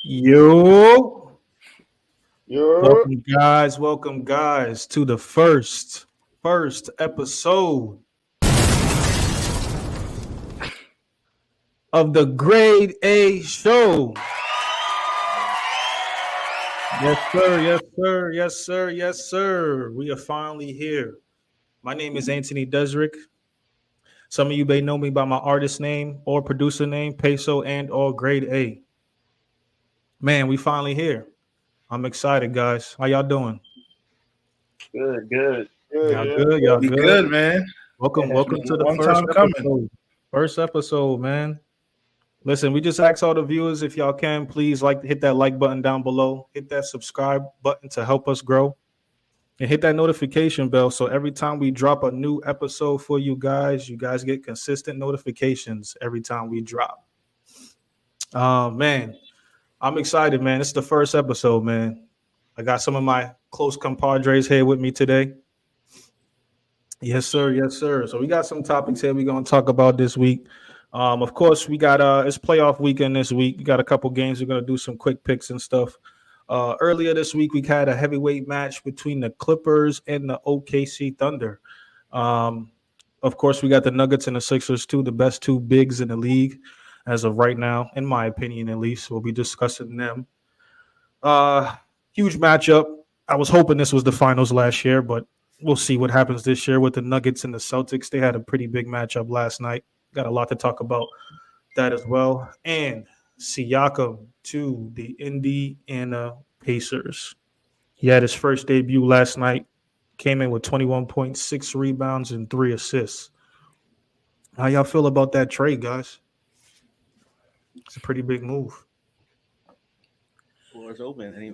Yo, You're welcome guys to the first episode of the Grade A show. Yes, sir, yes, sir, yes, sir, yes, sir. We are finally here. My name is Antoni Dezrick. Some of you may know me by my artist name or producer name, Peso and or Grade A. Man, we finally here. I'm excited, guys. How y'all doing? Good. good. Y'all Yeah. good? Y'all We good? good, man. Welcome, Yeah, It's welcome been to a the long first time coming. episode. First episode, man. Listen, we just ask all the viewers if y'all can please hit that like button down below, hit that subscribe button to help us grow, and hit that notification bell so every time we drop a new episode for you guys get consistent notifications every time we drop. Man, I'm excited, man. It's the first episode, man. I got some of my close compadres here with me today. Yes, sir. Yes, sir. So we got some topics here we're gonna talk about this week. Of course, we got it's playoff weekend this week. We got a couple games. We're gonna do some quick picks and stuff. Earlier this week, we had a heavyweight match between the Clippers and the OKC Thunder. Um, of course, we got the Nuggets and the Sixers too, the best two bigs in the league as of right now, in my opinion, at least. We'll be discussing them. Uh, Huge matchup. I was hoping this was the finals last year, but we'll see what happens this year with the Nuggets and the Celtics. They had a pretty big matchup last night. Got a lot to talk about that as well. And Siakam to the Indiana Pacers. He had his first debut last night. Came in with 21.6 rebounds and 3 assists. How y'all feel about that trade, guys? It's a pretty big move. Floor is open.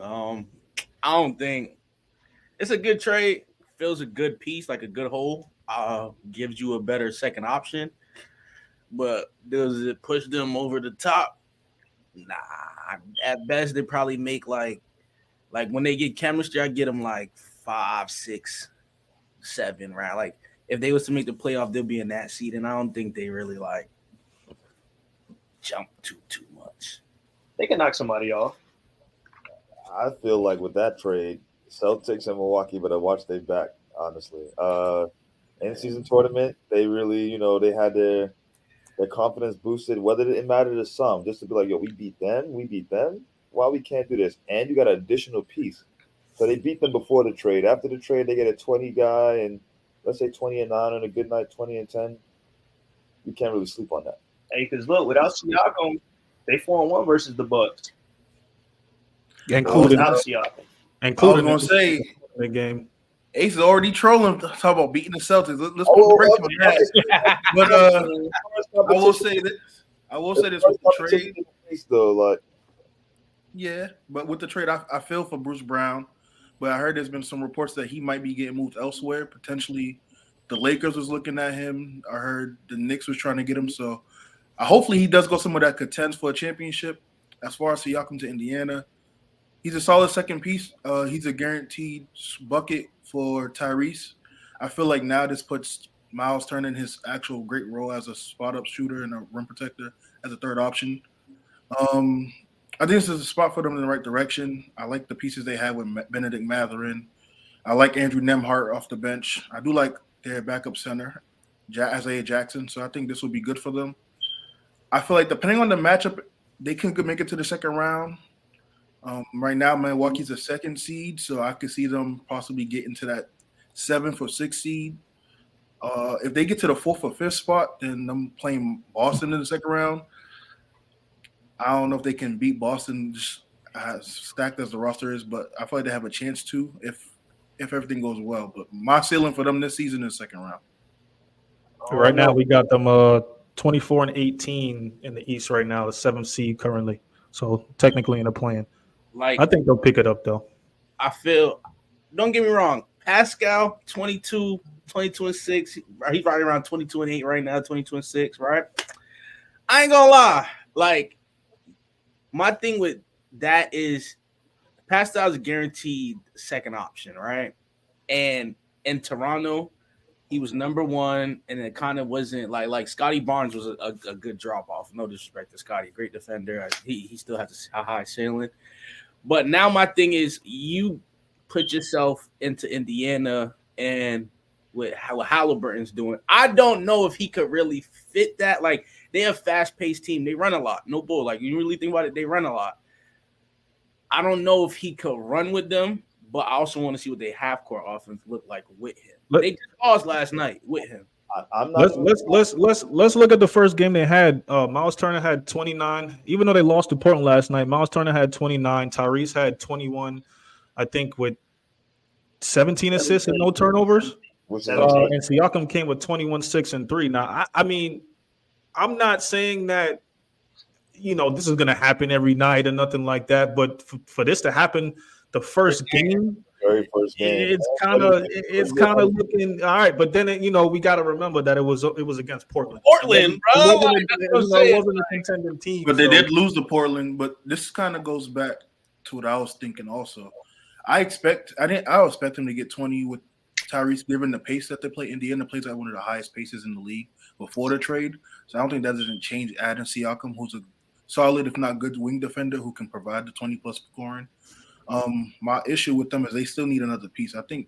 I don't think it's a good trade. Feels a good piece, like a good hole. Gives you a better second option. But does it push them over the top? Nah. At best, they probably make like when they get chemistry, I get them like 5, 6, 7, right? Like if they was to make the playoff, they'll be in that seat, and I don't think they really like jump too much. They can knock somebody off. I feel like with that trade, Celtics and Milwaukee better watch their back, honestly. In season tournament, they really, they had their confidence boosted, whether it mattered to some, just to be like, yo, we beat them. Why we can't do this? And you got an additional piece. So they beat them before the trade. After the trade, they get a 20 guy and let's say 20-9 on a good night, 20-10. You can't really sleep on that. Hey, because look, without Siakam, they 4-1 versus the Bucks. Including, Without Siakam. including I was gonna say the game. Ace is already trolling. Talk about beating the Celtics. Let's put Oh, breaks on that. But I will say this. I will say this with the trade. Though, like, Yeah, but with the trade, I feel for Bruce Brown. But I heard there's been some reports that he might be getting moved elsewhere. Potentially, the Lakers was looking at him. I heard the Knicks was trying to get him. So, hopefully, he does go somewhere that contends for a championship. As far as Siakam to Indiana, he's a solid second piece. He's a guaranteed bucket for Tyrese. I feel like now this puts Miles Turner in his actual great role as a spot-up shooter and a rim protector as a third option. I think this is a spot for them in the right direction. I like the pieces they have with Benedict Mathurin. I like Andrew Nembhard off the bench. I do like their backup center, Isaiah Jackson. So I think this will be good for them. I feel like depending on the matchup, they can make it to the second round. Right now, Milwaukee's a second seed, so I could see them possibly getting to that 7th or 6th seed. If they get to the 4th or 5th spot, then them playing Boston in the second round. I don't know if they can beat Boston just as stacked as the roster is, but I feel like they have a chance to if everything goes well. But my ceiling for them this season is second round. Right now, we got them 24-18 in the East right now, the 7th seed currently. So technically in the plan. Like I think they'll pick it up though. I feel, don't get me wrong, Pascal 22 and 6. He's right around 22 and 8 right now, 22 and 6, right? I ain't gonna lie, like my thing with that is Pascal's a guaranteed second option, right? And in Toronto, he was number one, and it kind of wasn't like Scotty Barnes was a good drop off. No disrespect to Scotty, great defender. He still has a high ceiling. But now my thing is, you put yourself into Indiana and with how Halliburton's doing. I don't know if he could really fit that. Like, they're a fast-paced team. They run a lot. No bull. Like, you really think about it, they run a lot. I don't know if he could run with them, but I also want to see what they half-court offense look like with him. They just paused last night with him. I'm not. Let's look at the first game they had. Miles Turner had 29. Even though they lost to Portland last night, Miles Turner had 29. Tyrese had 21. I think with 17 assists and no turnovers. And Siakam came with 21, 6, and 3. Now, I mean, I'm not saying that, this is going to happen every night or nothing like that. But for this to happen, the very first game, it's kind of looking all right. But then, we got to remember that it was against Portland. Portland, bro. It wasn't a contending team. But they did lose to Portland. But this kind of goes back to what I was thinking also. I expect him to get 20 with Tyrese, given the pace that they play. Indiana plays at one of the highest paces in the league before the trade. So I don't think that doesn't change adding Siakam, who's a solid, if not good, wing defender who can provide the 20-plus scoring. My issue with them is they still need another piece. I think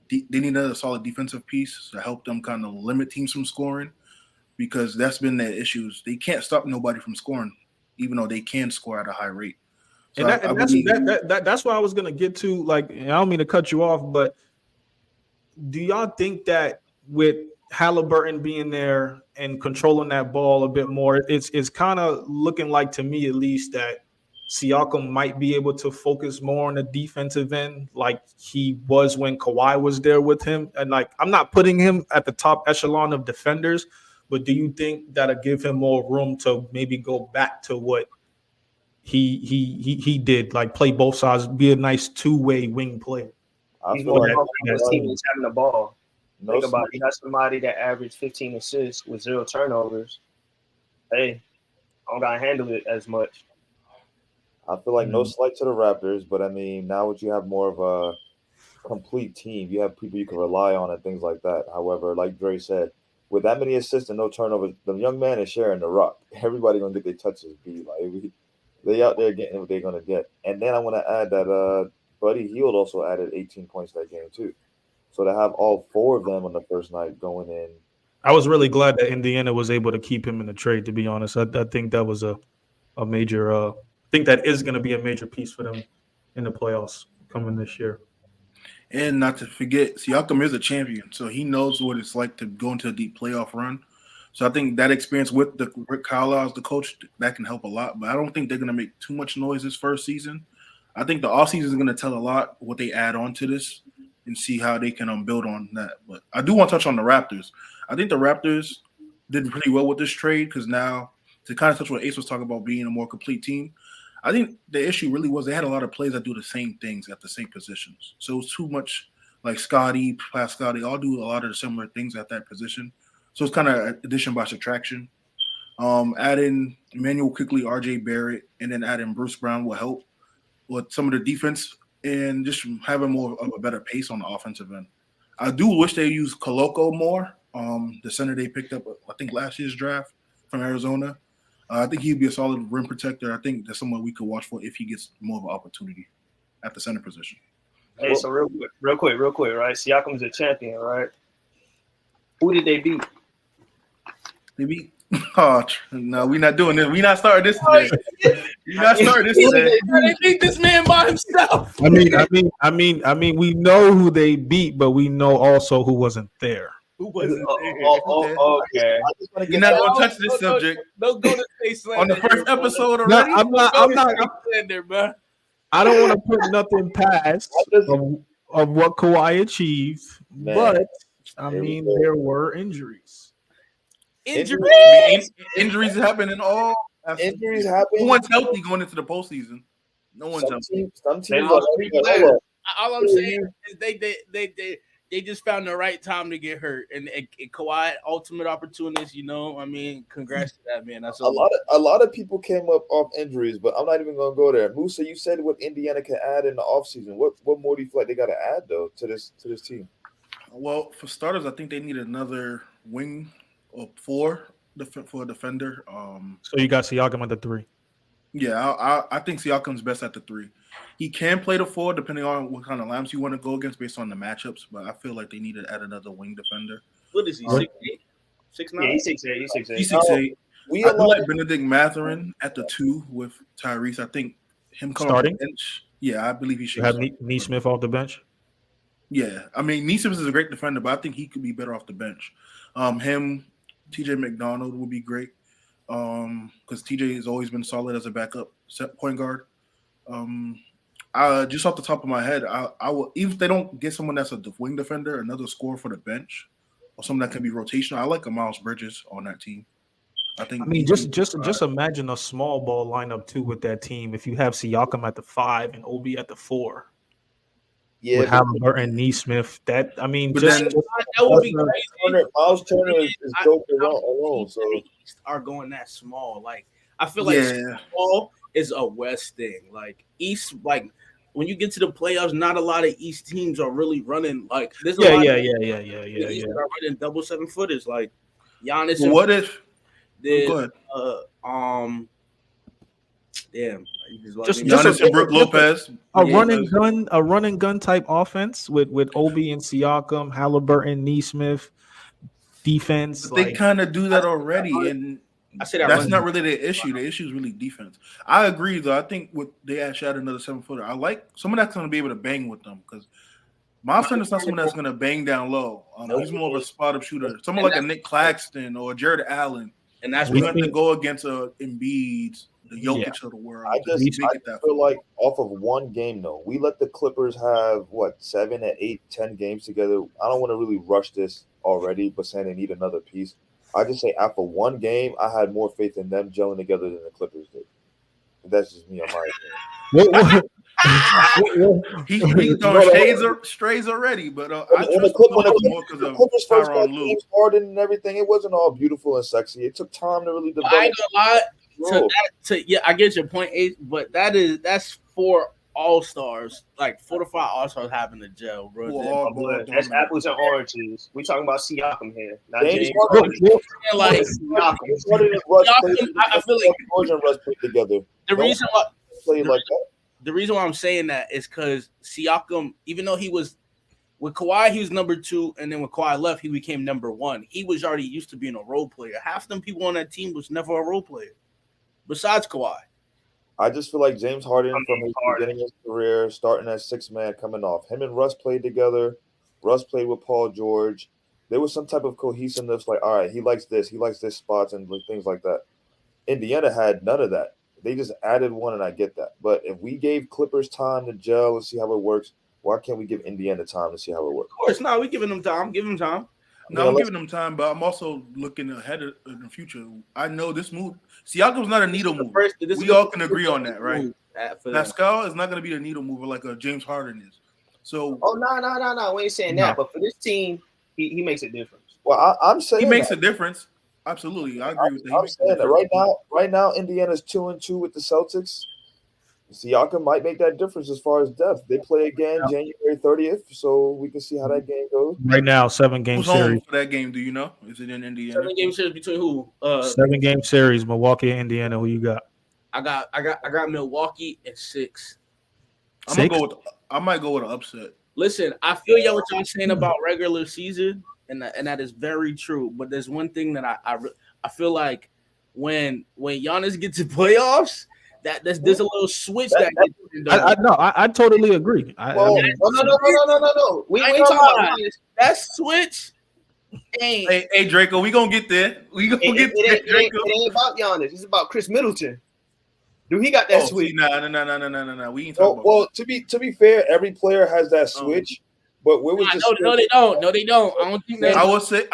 they need another solid defensive piece to help them kind of limit teams from scoring, because that's been their issues. They can't stop nobody from scoring, even though they can score at a high rate. So that's what I was going to get to. Like, I don't mean to cut you off, but do y'all think that with Halliburton being there and controlling that ball a bit more, it's kind of looking like, to me at least, that Siakam might be able to focus more on the defensive end like he was when Kawhi was there with him? And, like, I'm not putting him at the top echelon of defenders, but do you think that'll give him more room to maybe go back to what he did, like play both sides, be a nice two-way wing player? I He's feel more like confident his team is having the ball. Think about it. You got somebody that averaged 15 assists with 0 turnovers. Hey, I don't got to handle it as much. I feel like no slight to the Raptors, but I mean, now that you have more of a complete team, you have people you can rely on and things like that. However, like Dre said, with that many assists and no turnovers, the young man is sharing the rock. Everybody gonna get their touches beat. Like, they out there getting what they're gonna get. And then I want to add that Buddy Hield also added 18 points that game too. So to have all 4 of them on the first night going in, I was really glad that Indiana was able to keep him in the trade. To be honest, I think that was a major. I think that is going to be a major piece for them in the playoffs coming this year. And not to forget, Siakam is a champion, so he knows what it's like to go into a deep playoff run. So I think that experience with Rick Carlisle as the coach, that can help a lot. But I don't think they're going to make too much noise this first season. I think the offseason is going to tell a lot what they add on to this and see how they can build on that. But I do want to touch on the Raptors. I think the Raptors did pretty well with this trade, because now, to kind of touch what Ace was talking about being a more complete team, I think the issue really was they had a lot of players that do the same things at the same positions. So it was too much like Scotty, Pascal, they all do a lot of the similar things at that position. So it's kind of addition by subtraction. Adding Emmanuel quickly, RJ Barrett, and then adding Bruce Brown will help with some of the defense and just having more of a better pace on the offensive end. I do wish they used Koloko more. The center they picked up, I think, last year's draft from Arizona. I think he'd be a solid rim protector. I think that's someone we could watch for if he gets more of an opportunity at the center position. Hey, so real quick, right? Siakam's a champion, right? Who did they beat? They beat. Oh no, we're not doing this. We're not starting this today. We're not starting this today. They beat this man by himself. I mean, we know who they beat, but we know also who wasn't there. Who wasn't there? Okay. You're not going to touch this subject. Don't go to space on the first episode already. No, I'm not. I don't want to put nothing past of what Kawhi achieved, but I mean, there were injuries. Injuries happen in all. Injuries happen. No one's healthy going into the postseason. No one's healthy. Some teams all I'm saying is they just found the right time to get hurt, and Kawhi, ultimate opportunist. I mean, congrats to that man. That's a lot of people came up off injuries, but I'm not even gonna go there. Musa, you said what Indiana can add in the offseason. What more do you feel like they got to add though to this team? Well, for starters, I think they need another wing or for a defender. So you got Siakam at the 3. Yeah, I think Siakam's best at the 3. He can play the 4 depending on what kind of lines you want to go against based on the matchups, but I feel like they need to add another wing defender. What is he? Right. 6'8"? 6'9"? Yeah, he's 6'8". He's 6'8". He's 6'8". We I do allow like Benedict Mathurin at the 2 with Tyrese. I think him coming off Starting? the bench. Yeah, I believe he should. You have start. Neesmith off the bench. Yeah, I mean, Neesmith is a great defender, but I think he could be better off the bench. Him, TJ McDonald would be great because TJ has always been solid as a backup point guard. Just off the top of my head, I will, even if they don't get someone that's a wing defender, another scorer for the bench, or someone that can be rotational. I like a Miles Bridges on that team. I mean, just imagine a small ball lineup too with that team. If you have Siakam at the 5 and Obi at the 4, with Halliburton, Neesmith, that would be crazy. Miles Turner is dope alone. So are going that small. Like I feel like small is a West thing. Like East, like when you get to the playoffs, not a lot of East teams are really running. Like there's a lot of East that are running double 7-footers. Like Giannis. But what if? Go ahead. Just Giannis and Brook Lopez. A run and gun type offense with Obi and Siakam, Halliburton, Neesmith, defense. They kind of do that already, and I say that's not really the issue. The issue is really defense. I agree, though. I think they actually add another 7-footer. I like someone that's going to be able to bang with them because Miles Turner's not someone that's going to bang down low. He's more of a spot-up shooter. Someone like a Nick Claxton or Jared Allen. And that's we have to go against Embiid, the Jokic of the world. I feel like off of one game, though, we let the Clippers have, 7 to 8, 10 games together. I don't want to really rush this already, but saying they need another piece. I just say after one game, I had more faith in them gelling together than the Clippers did. That's just me on my opinion. He's throwing strays already, but I trust more because of Tyronn Lue. James Harden and everything, it wasn't all beautiful and sexy. It took time to really develop. I ain't gonna lie. I get your point, Ace, but that's 4 all-stars, like 4 to 5 all-stars having to gel, bro. That's apples and oranges. We talking about Siakam here, not James Harden. Like I feel like George and Russ played together. The reason why played like that. The reason why I'm saying that is because Siakam, even though he was with Kawhi, he was number 2, and then when Kawhi left, he became number 1. He was already used to being a role player. Half them people on that team was never a role player, besides Kawhi. I just feel like James Harden from his beginning of his career, starting as 6-man, coming off. Him and Russ played together. Russ played with Paul George. There was some type of cohesiveness, like, all right, he likes this spots and things like that. Indiana had none of that. They just added one, and I get that. But if we gave Clippers time to gel and see how it works, why can't we give Indiana time to see how it works? Of course, no, we giving them time. Give them time. No, I'm giving them time, but I'm also looking ahead in the future. I know this move. Siakam's not a needle mover. We all can agree on that, right? Pascal is not going to be a needle mover like a James Harden is. So, no, we ain't saying that. But for this team, he makes a difference. Well, I'm saying he makes a difference. Absolutely, I agree with that. I'm saying that right now, Indiana's 2-2 with the Celtics. Siakam might make that difference as far as depth. They play again January 30th, so we can see how that game goes. Right now, 7-game series. Who's home for that game? Do you know? Is it in Indiana? 7-game series between who? 7-game series, Milwaukee and Indiana. Who you got? I got Milwaukee at 6. I might go with an upset. Listen, I feel what y'all saying about regular season. And that is very true. But there's one thing that I feel like when Giannis gets to playoffs, there's a little switch I totally agree. No. We ain't talking about Giannis. That switch. Hey, Dreco, we gonna get there. Draco. It ain't about Giannis. It's about Chris Middleton. Do he got that switch? No. We ain't talking about. Well, to be fair, every player has that switch. But where was no, they don't. No, they don't. I don't think that. I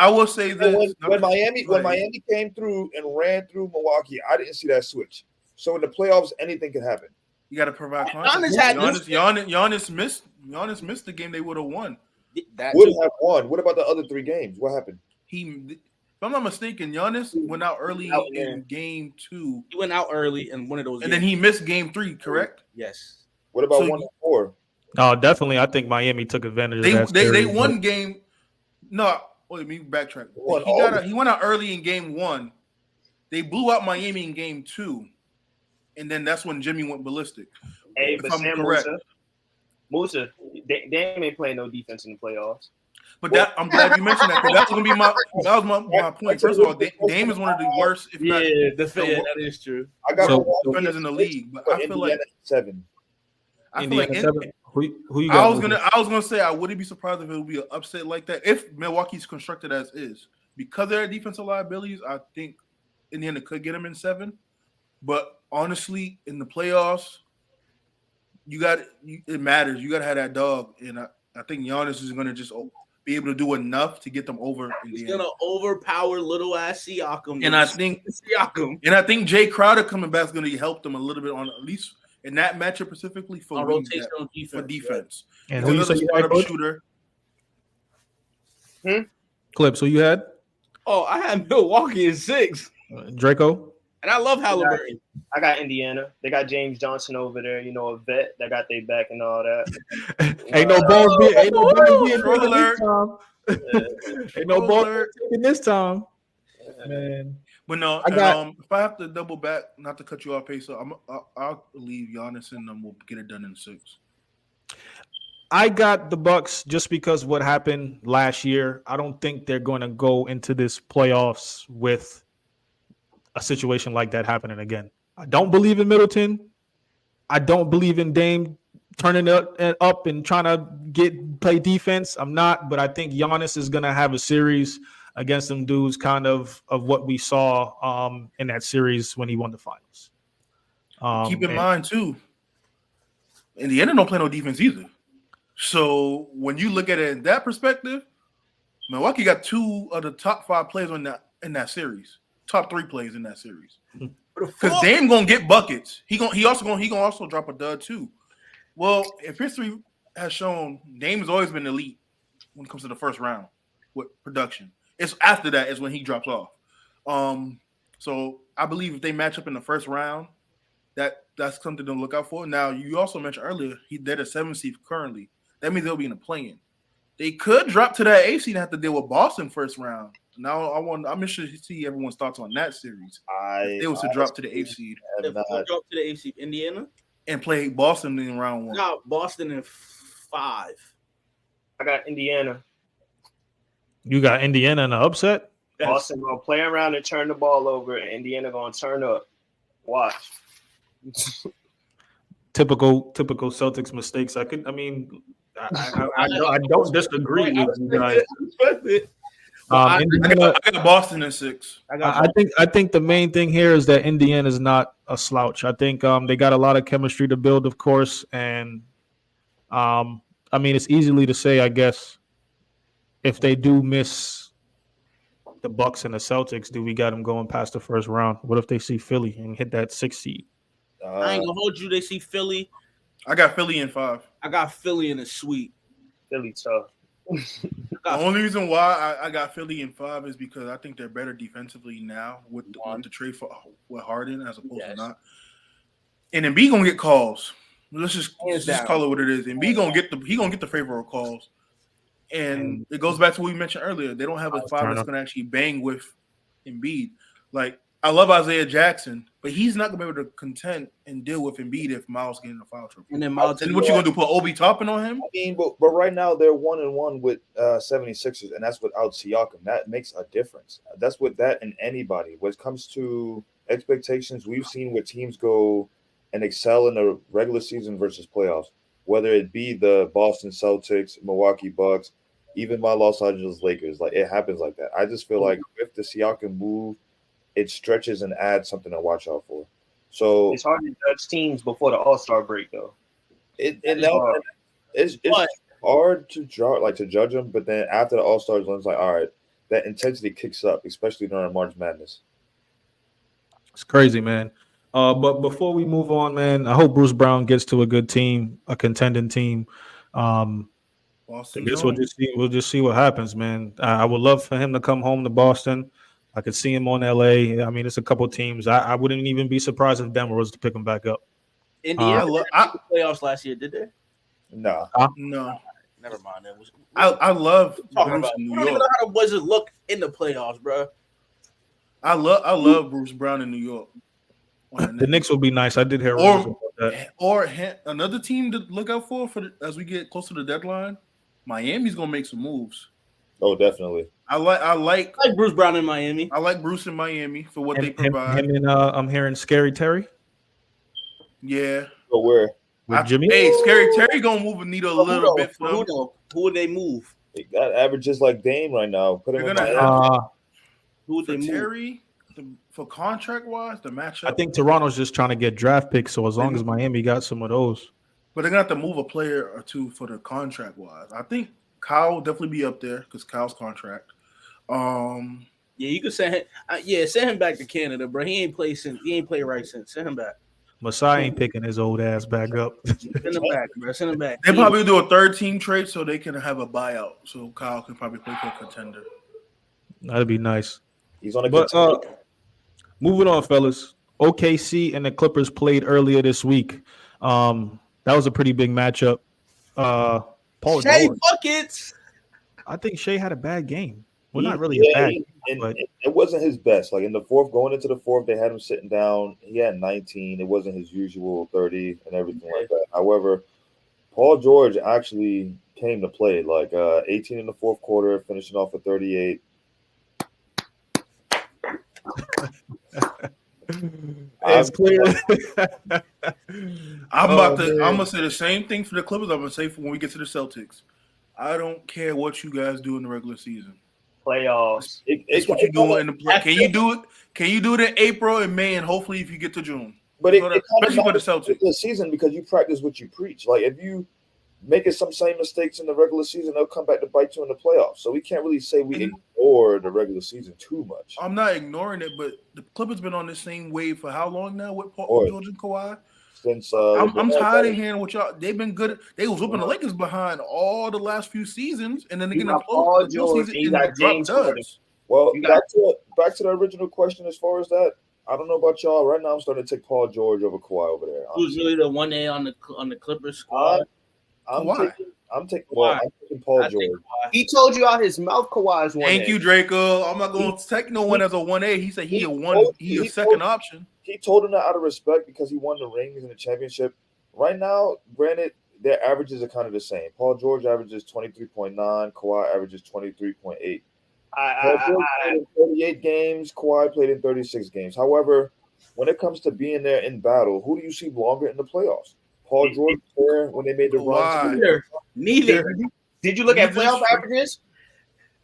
will say this. When Miami came through and ran through Milwaukee, I didn't see that switch. So in the playoffs, anything can happen. You got to provide context. Giannis missed the game they would have won. Would have won. What about the other 3 games? What happened? If I'm not mistaken, Giannis went out early in game 2. He went out early in one of those. And then he missed game 3, correct? Yes. What about 1 and 4? No, definitely. I think Miami took advantage of that. They won game. No, wait, let me backtrack. What, He went out early in game 1. They blew out Miami in game 2, and then that's when Jimmy went ballistic. Hey, If but I'm Sam correct. Musa, Dame ain't playing no defense in the playoffs. But I'm glad you mentioned that, because that was gonna be my point. First of all, Dame is one of the worst, if not that is true. I got defenders in the league. But I feel like Indiana 7. I feel like Indiana 7. Who you I got? was gonna say I wouldn't be surprised if it would be an upset like that if Milwaukee's constructed as is. Because of their defensive liabilities, I think Indiana could get them in 7. But honestly, in the playoffs, it matters. You got to have that dog, and I think Giannis is gonna just be able to do enough to get them over. He's Indiana. gonna overpower little ass Siakam, And I think Jay Crowder coming back is gonna help them a little bit on at least in that matchup specifically for rotational defense. And who you say you had, shooter? Klippz, who you had? Oh, I had Milwaukee in 6, Dreco. and I love Halliburton. I got Indiana. They got James Johnson over there, a vet that got their back and all that. Ain't no balls being Troll alert. Ain't no balls taken this time. Man. But no, if I have to double back, not to cut you off, Pacer, I'll leave Giannis and we'll get it done in 6. I got the Bucks just because what happened last year. I don't think they're going to go into this playoffs with a situation like that happening again. I don't believe in Middleton. I don't believe in Dame turning it up and trying to play defense. I'm not, but I think Giannis is going to have a series against them dudes, kind of what we saw in that series when he won the finals. Keep in mind too, Indiana don't play no defense either. So when you look at it in that perspective, Milwaukee got 2 of the top 5 players in that series, top 3 players in that series. Because Dame gonna get buckets. He gonna also drop a dud too. Well, if history has shown, Dame has always been elite when it comes to the first round with production. It's after that is when he drops off. So I believe if they match up in the first round, that's something to look out for. Now, you also mentioned earlier they're the 7th seed currently. That means they'll be in the play-in. They could drop to that 8th seed and have to deal with Boston first round. Now I'm interested to see everyone's thoughts on that series. If they was to drop to the 8th seed. If they drop to the 8th seed, Indiana? And play Boston in round 1. No, Boston in 5. I got Indiana. You got Indiana in the upset? Boston gonna play around and turn the ball over, and Indiana gonna turn up. Watch. Typical Celtics mistakes. I don't disagree with you guys. I got Boston in 6. I think the main thing here is that Indiana is not a slouch. I think they got a lot of chemistry to build, of course, and it's easily to say, I guess, if they do miss the Bucks and the Celtics, do we got them going past the first round? What if they see Philly and hit that 6th seed? I ain't gonna hold you. They see Philly. I got Philly in 5. I got Philly in a sweep. Philly tough. The only reason why I got Philly in 5 is because I think they're better defensively now with the trade with Harden as opposed to not. And Embiid gonna get calls. Let's just call it what it is. Embiid gonna get the favorable calls. And it goes back to what we mentioned earlier. They don't have a 5 that's gonna actually bang with Embiid. Like, I love Isaiah Jackson, but he's not gonna be able to contend and deal with Embiid if Miles getting a foul trouble. And then Miles, and what you gonna do? Put Obi Toppin on him? I mean, but right now they're 1-1 with 76ers, and that's without Siakam. That makes a difference. That's with that and anybody. When it comes to expectations, we've seen where teams go and excel in the regular season versus playoffs. Whether it be the Boston Celtics, Milwaukee Bucks, even my Los Angeles Lakers, like it happens like that. I just feel like with the Siakam move, it stretches and adds something to watch out for. So it's hard to judge teams before the All-Star break, though. It's hard to judge them, but then after the All-Stars, it's like, all right, that intensity kicks up, especially during March Madness. It's crazy, man. But before we move on, man, I hope Bruce Brown gets to a good team, a contending team. I guess we'll just see what happens, man. I would love for him to come home to Boston. I could see him on LA. I mean, it's a couple teams. I wouldn't even be surprised if Denver was to pick him back up. Indiana playoffs last year, did they? No. No. Never mind. That was I love talking Bruce about. in We New don't even York. know how the Wizards look in the playoffs, bro. I love Bruce Brown in New York. The Knicks will be nice. I did hear rumors about that. Or another team to look out for as we get close to the deadline. Miami's gonna make some moves. Oh, definitely. I like Bruce Brown in Miami. I like Bruce in Miami for what they Him provide. and I'm hearing Scary Terry Yeah. So where? with Jimmy. Hey, Scary Terry gonna move a needle a little bit for them. Who would they move? That averages like Dame right now. Put him They're in gonna Miami. Who would For they move? Terry, for contract wise, the matchup. I think Toronto's just trying to get draft picks. So as long as Miami got some of those, But they're gonna have to move a player or two for the contract wise. I think Kyle will definitely be up there because Kyle's contract. Yeah, you could send him. Send him back to Canada, bro. He ain't play right since. Send him back. Masai ain't picking his old ass back up. Send him back, bro. Send him back. They probably do a third team trade so they can have a buyout. So Kyle can probably play for a contender. That'd be nice. He's on a But good team. moving on, fellas. OKC and the Clippers played earlier this week. That was a pretty big matchup. Paul Shea George. buckets. I think Shea had a bad game. Well, not really Yeah, a bad game, but it wasn't his best. Like in the fourth, going into the fourth, they had him sitting down. He had 19. It wasn't his usual 30 and everything like that. However, Paul George actually came to play. Like 18 in the fourth quarter, finishing off at 38. it's clear. I'm gonna say the same thing for the Clippers. I'm gonna say for when we get to the Celtics. I don't care what you guys do in the regular season. Playoffs. It's what you're doing in the play. Can you do it? Can you do it in April and May, and hopefully if you get to June? But especially for the Celtics, the season, because you practice what you preach. Like if you making some same mistakes in the regular season, they'll come back to bite you in the playoffs. So we can't really say we ignore the regular season too much. I'm not ignoring it, but the Clippers been on the same wave for how long now with Paul George and Kawhi? Since I'm tired of hearing what y'all. They've been good. They was whooping the Lakers behind all the last few seasons, and then they get in Paul the George, season you and got drop James duds. Well, back to the original question as far as that. I don't know about y'all. Right now, I'm starting to take Paul George over Kawhi over there. Who's really the 1A on the Clippers squad? I'm taking Paul George. He told you out his mouth Kawhi's 1A. Thank you, Dreco. I'm not going to take no one as a 1A. He said he a second option. He told him that out of respect because he won the rings and the championship. Right now, granted, their averages are kind of the same. Paul George averages 23.9. Kawhi averages 23.8. Paul George played in 38 games. Kawhi played in 36 games. However, when it comes to being there in battle, who do you see longer in the playoffs? Paul George there when they made the run. Neither. Did you look at playoff averages?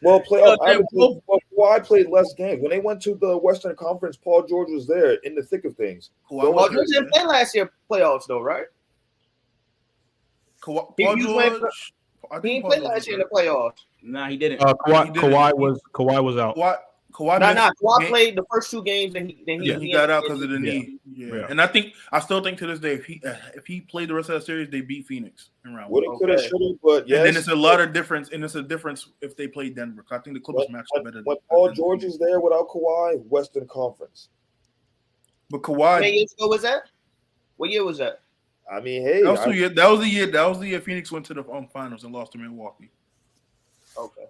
Well, playoff averages. Kawhi played less games. When they went to the Western Conference, Paul George was there in the thick of things. Paul George didn't play last year playoffs though, right? Paul George. He didn't play last year in the playoffs. Nah, he didn't. Kawhi was out. Kawhi played the first two games, and he got out because of the knee. Yeah. And I still think to this day, if he played the rest of that series, they beat Phoenix in round one. Could have, should have, but yes. And then it's a lot of difference, and it's a difference if they play Denver. I think the Clippers match up better. When Paul George is there without Kawhi, Western Conference. But Kawhi. What year was that? What year was that? I mean, hey, that was the year Phoenix went to the finals and lost to Milwaukee. Okay.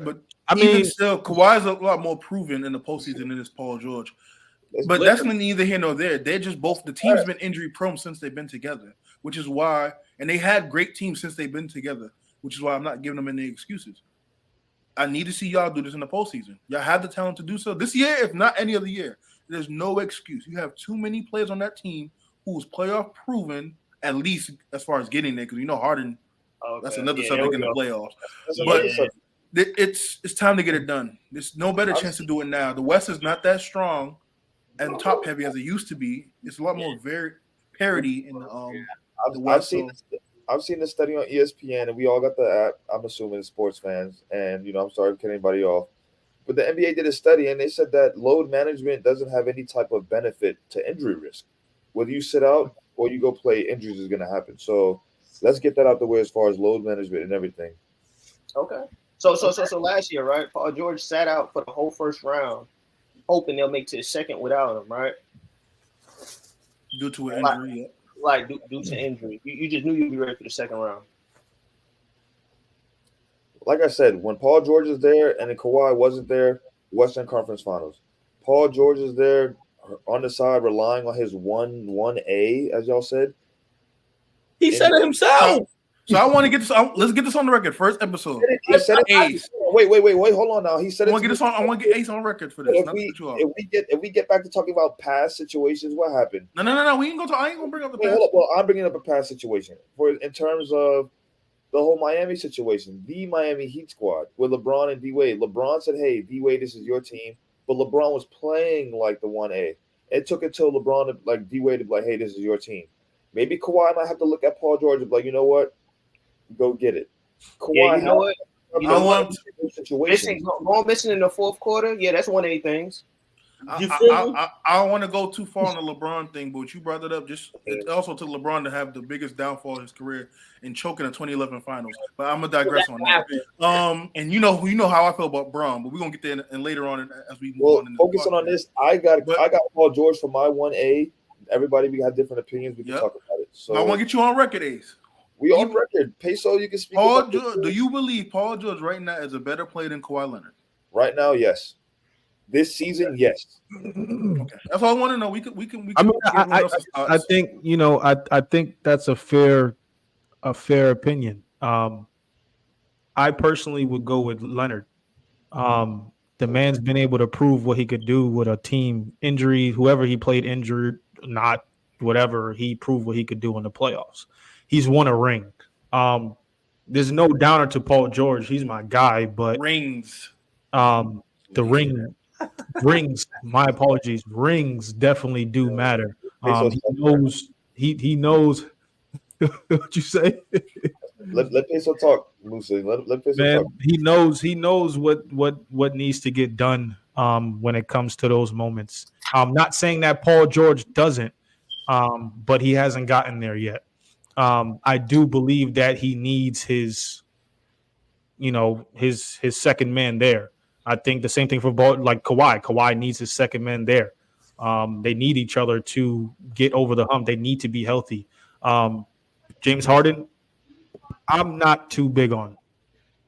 But even still, Kawhi's a lot more proven in the postseason than is Paul George. But that's neither here nor there. They're just both. The team's been injury prone since they've been together, which is why. And they had great teams since they've been together, which is why I'm not giving them any excuses. I need to see y'all do this in the postseason. Y'all have the talent to do so this year, if not any other year. There's no excuse. You have too many players on that team who's playoff proven, at least as far as getting there, because Harden. That's another subject in the playoffs. But it's time to get it done. There's no better chance to do it now. The West is not that strong and top heavy as it used to be. It's a lot more parity in the West. I've seen the study on ESPN, and we all got the app. I'm assuming as sports fans, and I'm sorry to cut anybody off, but the NBA did a study, and they said that load management doesn't have any type of benefit to injury risk. Whether you sit out or you go play, injuries is going to happen. So let's get that out the way as far as load management and everything. Okay. So last year, right? Paul George sat out for the whole first round, hoping they'll make to the second without him, right? Due to an injury. Due to injury. You just knew you'd be ready for the second round. like I said, when Paul George is there and then Kawhi wasn't there, Western Conference Finals. Paul George is there on the side, relying on his 1A, as y'all said. He said it himself. So I want to get this. Let's get this on the record. First episode. He said it. Ace. Wait. Hold on now. He said I it. want to get this on. I want to get Ace on record for this. If we get back to talking about past situations, what happened? No. We ain't gonna talk. I ain't gonna bring up the past. Hold up. Well, I'm bringing up a past situation in terms of the whole Miami situation, the Miami Heat squad with LeBron and D Wade. LeBron said, "Hey, D Wade, this is your team," but LeBron was playing like the 1A. It took until LeBron to like D Wade to be like, "Hey, this is your team." Maybe Kawhi might have to look at Paul George and be like, "You know what? Go get it." Kawhi, yeah, you know what? You know what? Situation. Going missing in the fourth quarter, yeah, that's one of the things. I don't want to go too far on the LeBron thing, but you brought it up. It also took LeBron to have the biggest downfall of his career in choking the 2011 Finals. But I'm gonna digress on that. And you know how I feel about Bron, but we're gonna get there and later on as we move on. Focusing on this, I got Paul George for my 1A. Everybody, we have different opinions. We can talk about it. So I want to get you on record, Ace. We on record. Peso, you can speak. Paul George, do you believe Paul George right now is a better player than Kawhi Leonard? Right now, yes. This season, yes. Okay, that's all I want to know. We can. I mean, I think I think that's a fair opinion. I personally would go with Leonard. The man's been able to prove what he could do with a team injury, whoever he played injured, not whatever, he proved what he could do in the playoffs. He's won a ring. There's no downer to Paul George. He's my guy, but rings. The rings. My apologies. Rings definitely do matter. He knows what you say. Let Peso talk, Musa. Let Peso talk. He knows what needs to get done when it comes to those moments. I'm not saying that Paul George doesn't, but he hasn't gotten there yet. I do believe that he needs his second man there. I think the same thing for like Kawhi. Kawhi needs his second man there. They need each other to get over the hump. They need to be healthy. James Harden, I'm not too big on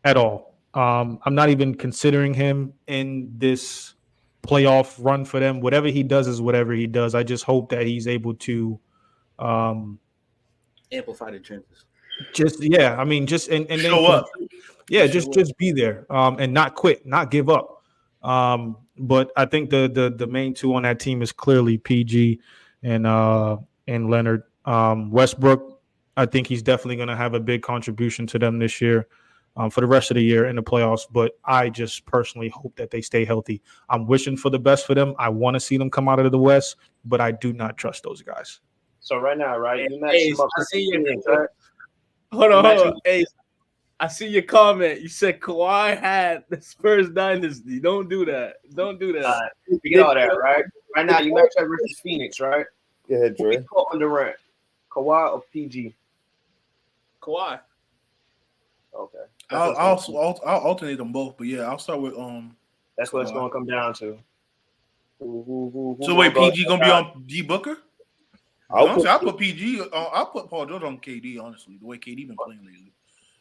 at all. I'm not even considering him in this playoff run for them. Whatever he does is whatever he does. I just hope that he's able to amplify the trenches. Just and show up. Yeah, just be there and not quit, not give up. But I think the main two on that team is clearly PG and Leonard. Westbrook, I think he's definitely going to have a big contribution to them this year for the rest of the year in the playoffs. But I just personally hope that they stay healthy. I'm wishing for the best for them. I want to see them come out of the West, but I do not trust those guys. So right now, right? You match them up. Right? Hold on. Hey, I see your comment. You said Kawhi had the Spurs dynasty. Don't do that. Forget all that, right? Right now, you match up versus Phoenix, right? Go ahead, Dre. Who on Durant? Kawhi or PG? Kawhi. Okay. I'll alternate them both, but yeah, I'll start with That's what it's going to come down to. Who so wait, PG gonna be on D Booker? I'll put PG. I'll put Paul George on KD. Honestly, the way KD been playing lately.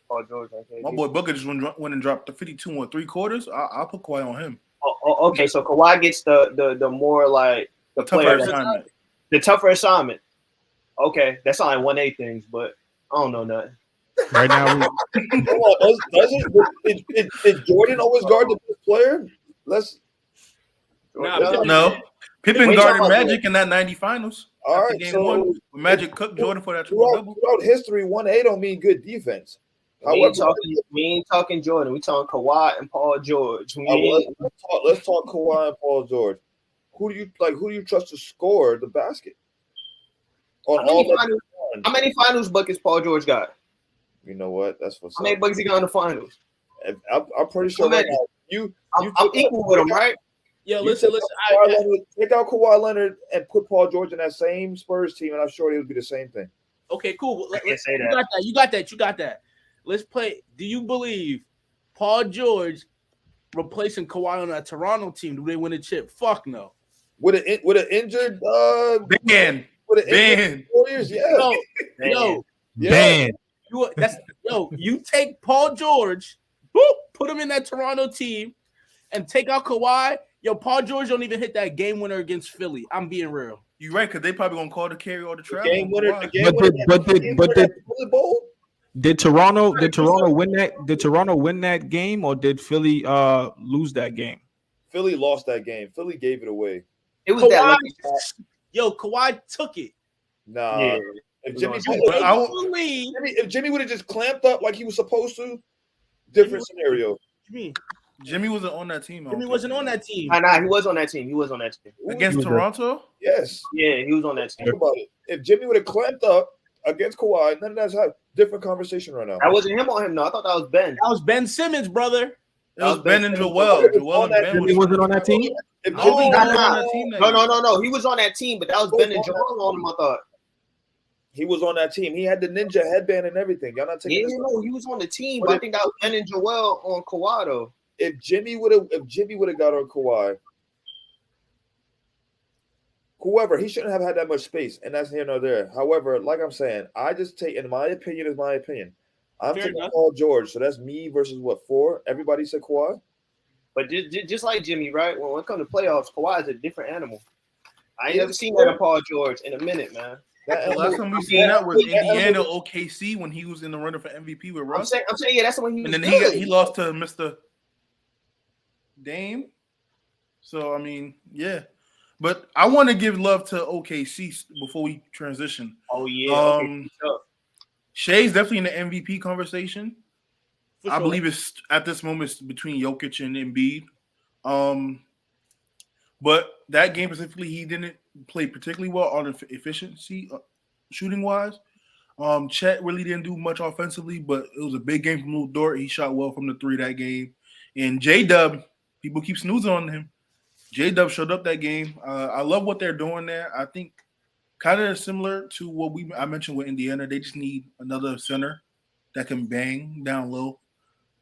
Paul George on KD. My boy Booker just went and dropped the 52 and 3/4. I'll put Kawhi on him. Okay, so Kawhi gets the more like the tougher assignment. The tougher assignment. Okay, that's not like 1A things, but I don't know nothing. Right now, did Jordan always guard the best player? No. Pippen guarded Magic in that 90 finals. All right, game one. Magic cooked Jordan for that triple-double. Throughout history, 1A don't mean good defense. We ain't talking Jordan. We talking Kawhi and Paul George. Let's talk Kawhi and Paul George. Who do you trust to score the basket? How many finals buckets Paul George got? You know what? That's what's how many buckets he got in the finals? I'm pretty sure right now. I'm equal with him, right? Yeah, listen. Take out Kawhi Leonard and put Paul George in that same Spurs team, and I'm sure it would be the same thing. Okay, cool. Let's say that. You got that. Let's play. Do you believe Paul George replacing Kawhi on that Toronto team? Do they win a chip? Fuck no. With an injured ban. Warriors, yeah. Yo. Ban. You take Paul George whoop, put him in that Toronto team, and take out Kawhi. Yo, Paul George don't even hit that game winner against Philly. I'm being real. You're right, because they probably gonna call to carry all the travel. Game winner. But did Toronto win that? Did Toronto win that game, or did Philly lose that game? Philly lost that game. Philly gave it away. It was Kawhi, that. Kawhi took it. Nah. Yeah. If Jimmy would have just clamped up like he was supposed to, different scenario. Jimmy wasn't on that team. Jimmy wasn't on that team. Nah, he was on that team. He was on that team. Against Toronto? Yes. Yeah, he was on that team. Think about it. If Jimmy would have clamped up against Kawhi, then that's a different conversation right now. That wasn't him on him, no. I thought that was Ben. That was Ben Simmons, brother. It was Ben and Joel. Joel and Ben. Jimmy wasn't on that team? If No, Jimmy no. He was on that team, but that was Ben and Joel on him, I thought. He was on that team. He had the ninja headband and everything. Y'all not taking Yeah, no, he was on the team, but I think that was Ben and Joel on Kawhi, though. If Jimmy would have got on Kawhi, whoever, he shouldn't have had that much space, and that's here nor there. However, like I'm saying, I just take, in my opinion, is my opinion. I'm Fair taking enough. Paul George, so that's me versus what, 4? Everybody said Kawhi. But just like Jimmy, right? When it comes to playoffs, Kawhi is a different animal. I ain't never seen that in Paul George in a minute, man. The last time we seen that was Indiana OKC when he was in the runner for MVP with Russ. I'm saying, yeah, that's when he was. And then good. he lost to Mr. Dame. So I mean, yeah. But I want to give love to OKC before we transition. Oh yeah. Shay's definitely in the MVP conversation. For I sure. believe it's at this moment it's between Jokic and Embiid. But that game specifically, he didn't play particularly well on efficiency, shooting wise. Chet really didn't do much offensively, but it was a big game from Lou Dort. He shot well from the 3 that game. And J-Dub, people keep snoozing on him. J-Dub showed up that game. I love what they're doing there. I think kind of similar to what I mentioned with Indiana. They just need another center that can bang down low.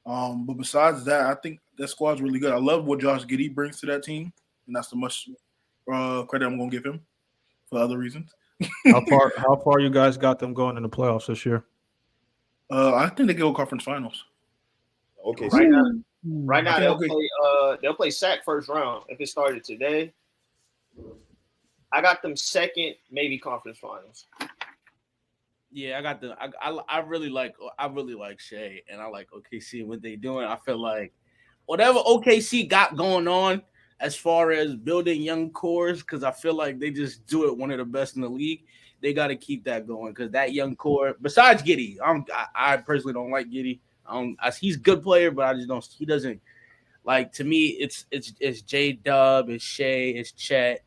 But besides that, I think that squad's really good. I love what Josh Giddey brings to that team, and that's the much credit I'm going to give him for other reasons. How far you guys got them going in the playoffs this year? I think they go conference finals. Okay. Right now they'll play SAC first round if it started today. I got them second, maybe conference finals. Yeah, I got I really like Shea, and I like OKC and what they doing. I feel like whatever OKC got going on as far as building young cores, because I feel like they just do it one of the best in the league. They got to keep that going because that young core. Besides Giddey, I personally don't like Giddey. He's a good player, but I just don't. He doesn't like. To me, it's J-Dub, it's Shea, it's Chet,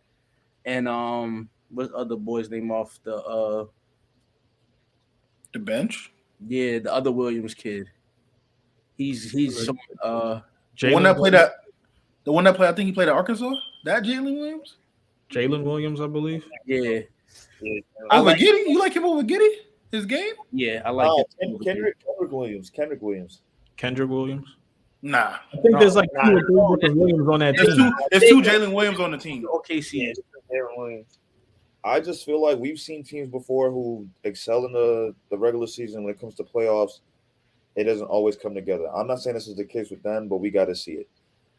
and what's the other boy's name off the bench? Yeah, the other Williams kid. He's the one that played at the one that played. I think he played at Arkansas. That Jalen Williams. Jalen Williams, I believe. Yeah. Over Giddey? You like him over Giddey? His game? Yeah, I like it. Kendrick Williams. Nah. I think there's like 2 or 3 different Williams on that team. There's 2 Jalen Williams on the team. OKC. I just feel like we've seen teams before who excel in the regular season. When it comes to playoffs, it doesn't always come together. I'm not saying this is the case with them, but we got to see it.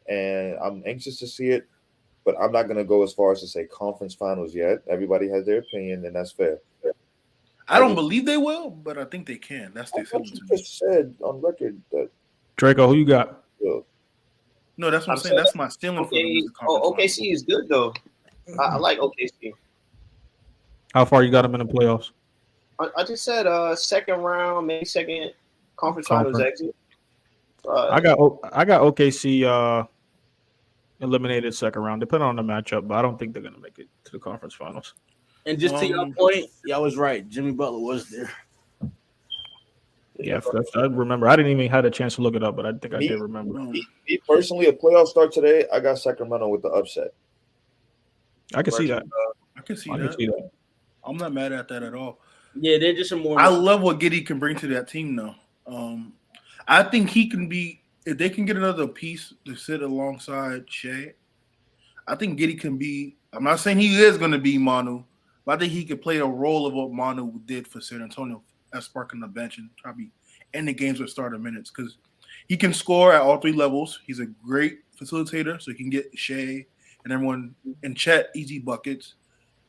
And I'm anxious to see it, but I'm not going to go as far as to say conference finals yet. Everybody has their opinion, and that's fair. I don't believe they will, but I think they can. That's the feeling. You just said on record that. Draco, who you got? No, that's what I'm saying. That's my feeling for them. OKC is good though. I like OKC. How far you got them in the playoffs? I just said second round, maybe second conference finals exit. I got OKC eliminated second round, depending on the matchup, but I don't think they're gonna make it to the conference finals. And just to your point, y'all was right. Jimmy Butler was there. Yeah, I remember. I didn't even have a chance to look it up, but I think I did remember. Me personally, a playoff start today, I got Sacramento with the upset. I can see that. I can see that. I'm not mad at that at all. Yeah, they're just a more. I love what Giddey can bring to that team, though. I think he can be, if they can get another piece to sit alongside Shea, I think Giddey can be, I'm not saying he is going to be Manu, but I think he could play a role of what Manu did for San Antonio as sparking the bench and probably end the games with starter minutes. Because He can score at all 3 levels. He's a great facilitator, so he can get Shea and everyone and Chet easy buckets.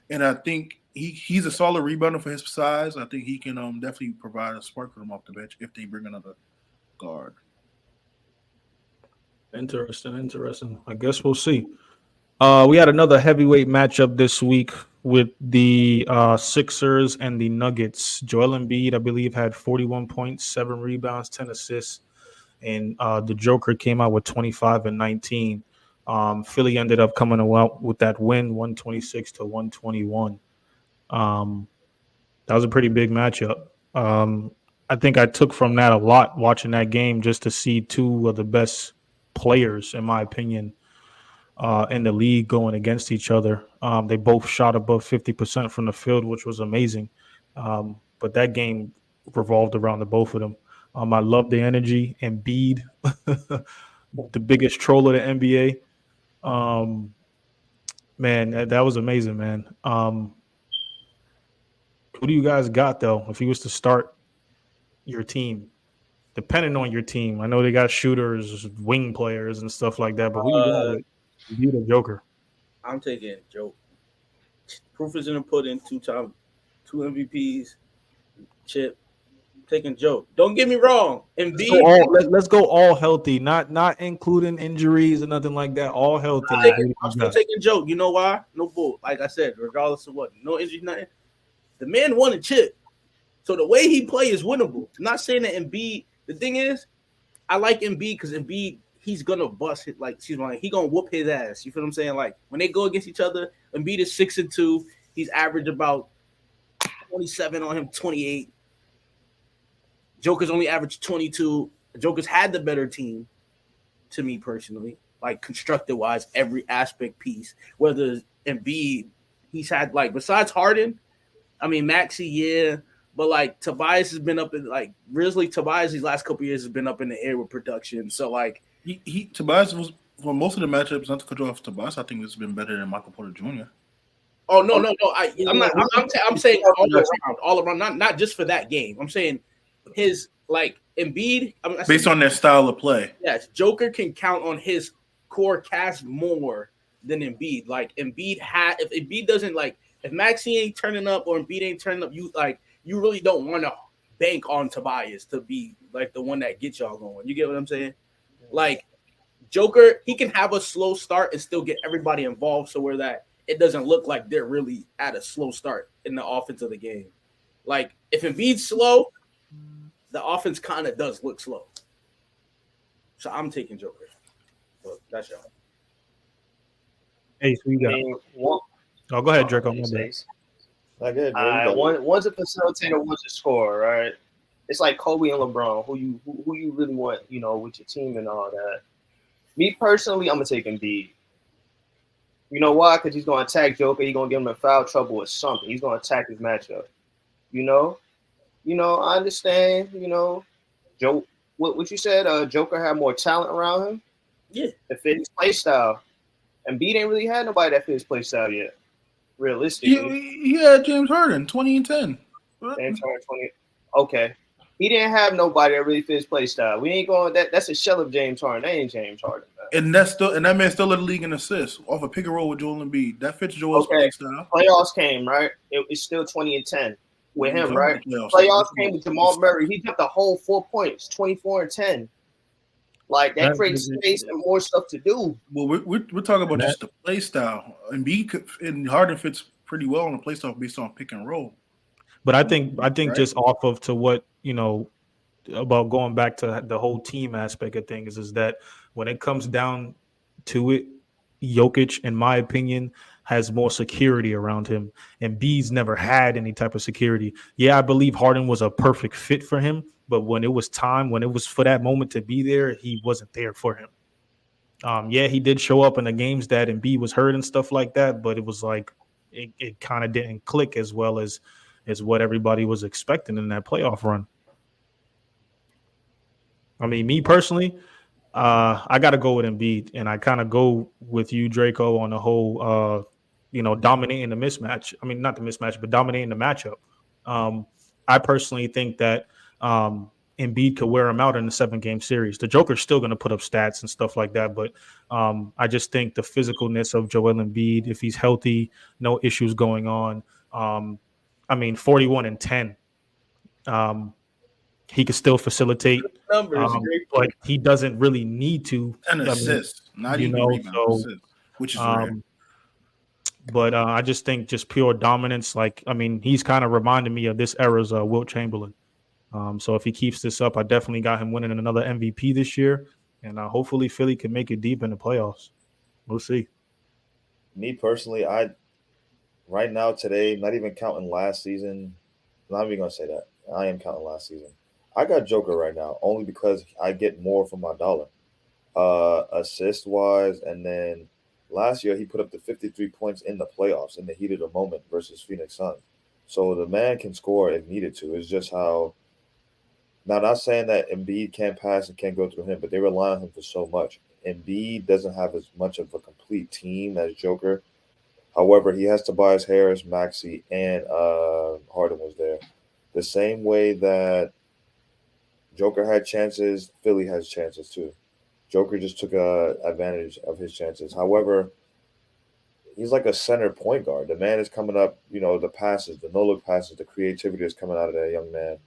And I think he's a solid rebounder for his size. I think he can definitely provide a spark for them off the bench if they bring another guard. Interesting. I guess we'll see. We had another heavyweight matchup this week with the Sixers and the Nuggets. Joel Embiid, I believe, had 41 points, 7 rebounds, 10 assists. And the Joker came out with 25 and 19. Philly ended up coming out with that win, 126-121. That was a pretty big matchup. I think I took from that a lot watching that game just to see two of the best players, in my opinion, in the league going against each other. They both shot above 50% from the field, which was amazing. But that game revolved around the both of them. I love the energy. Embiid, the biggest troll of the NBA. Man, that was amazing, man. Who do you guys got, though, if he was to start your team? Depending on your team. I know they got shooters, wing players, and stuff like that, but who you got with you, the Joker? I'm taking Joke. Proof is in the pudding. 2 MVPs. Chip. Taking Joke. Don't get me wrong. Embiid. Let's go all healthy, not including injuries or nothing like that. All healthy. I'm still taking Joke. You know why? No bull. Like I said, regardless of what, no injury, nothing. The man won a chip, so the way he play is winnable. I'm not saying that Embiid. The thing is, I like Embiid because Embiid, he's gonna bust it. Like, he gonna whoop his ass. You feel what I'm saying? Like when they go against each other, Embiid is 6-2. He's averaged about 27 on him, 28. Joker's only averaged 22. Joker's had the better team, to me personally, like constructed wise, every aspect piece. Whether Embiid, he's had like besides Harden, I mean Maxey, yeah, but like Tobias has been up in like Grizzly. Tobias these last couple of years has been up in the air with production. So like Tobias was for most of the matchups. Not to cut you off, Tobias, I think it's been better than Michael Porter Jr. Oh no! I'm saying all around, not just for that game. I'm saying his like Embiid. Based on their style of play, yes, Joker can count on his core cast more than Embiid. Like Embiid if Embiid doesn't like if Maxey ain't turning up or Embiid ain't turning up, you really don't want to bank on Tobias to be like the one that gets y'all going. You get what I'm saying? Like Joker, he can have a slow start and still get everybody involved, so where that it doesn't look like they're really at a slow start in the offense of the game. Like if Embiid's slow, the offense kind of does look slow. So I'm taking Joker. But that's y'all. Hey, so you got. Go ahead, Dreco. One's a facilitator, one's a scorer, right? It's like Kobe and LeBron, who you really want, with your team and all that. Me personally, I'm gonna take Embiid. You know why? Because he's gonna attack Joker. He's gonna get him in foul trouble or something. He's gonna attack his matchup. I understand. Joe, what you said? Joker had more talent around him. Yeah, to fit his play style. Embiid ain't really had nobody that fit his play style yet. Realistically, he had James Harden, 20 and 10. James Harden, 20. Okay, he didn't have nobody that really fit his play style. We ain't going. That's a shell of James Harden. That ain't James Harden. Man. And that man still led the league in assists off a pick and roll with Joel Embiid. That fits Joel's play style. Playoffs came right. It's still 20 and 10 with him, right? Playoffs came with Jamal Murray. He got the whole 4 points, 24 and 10. Like that creates space and more stuff to do. Well, we're talking about just the play style. Embiid and Harden fits pretty well on the play style based on pick and roll. But I think just off of to what about going back to the whole team aspect of things is that when it comes down to it, Jokic, in my opinion, has more security around him. And Embiid's never had any type of security. Yeah, I believe Harden was a perfect fit for him, but when it was for that moment to be there, he wasn't there for him. Yeah, he did show up in the games that Embiid was hurt and stuff like that, but it was like it kind of didn't click as well as what everybody was expecting in that playoff run. I mean, me personally, I got to go with Embiid, and I kind of go with you, Dreco, on the whole, dominating the mismatch. I mean, not the mismatch, but dominating the matchup. I personally think that Embiid could wear him out in the 7-game series. The Joker's still going to put up stats and stuff like that, but I just think the physicalness of Joel Embiid, if he's healthy, no issues going on. 41 and 10. He could still facilitate, Numbers, but he doesn't really need to. And assists, not even rebound, assists, which is rare. But I just think just pure dominance. He's kind of reminding me of this era's Wilt Chamberlain. So if he keeps this up, I definitely got him winning another MVP this year, and hopefully Philly can make it deep in the playoffs. We'll see. Me personally, right now today, not even counting last season. I'm not even gonna say that. I am counting last season. I got Joker right now only because I get more for my dollar, assist wise, and then last year he put up the 53 points in the playoffs in the heat of the moment versus Phoenix Suns. So the man can score if needed to. It's just how. Now, not saying that Embiid can't pass and can't go through him, but they rely on him for so much. Embiid doesn't have as much of a complete team as Joker. However, he has Tobias Harris, Maxey, and Harden was there. The same way that Joker had chances, Philly has chances too. Joker just took advantage of his chances. However, he's like a center point guard. The man is coming up, the passes, the no-look passes, the creativity is coming out of that young man.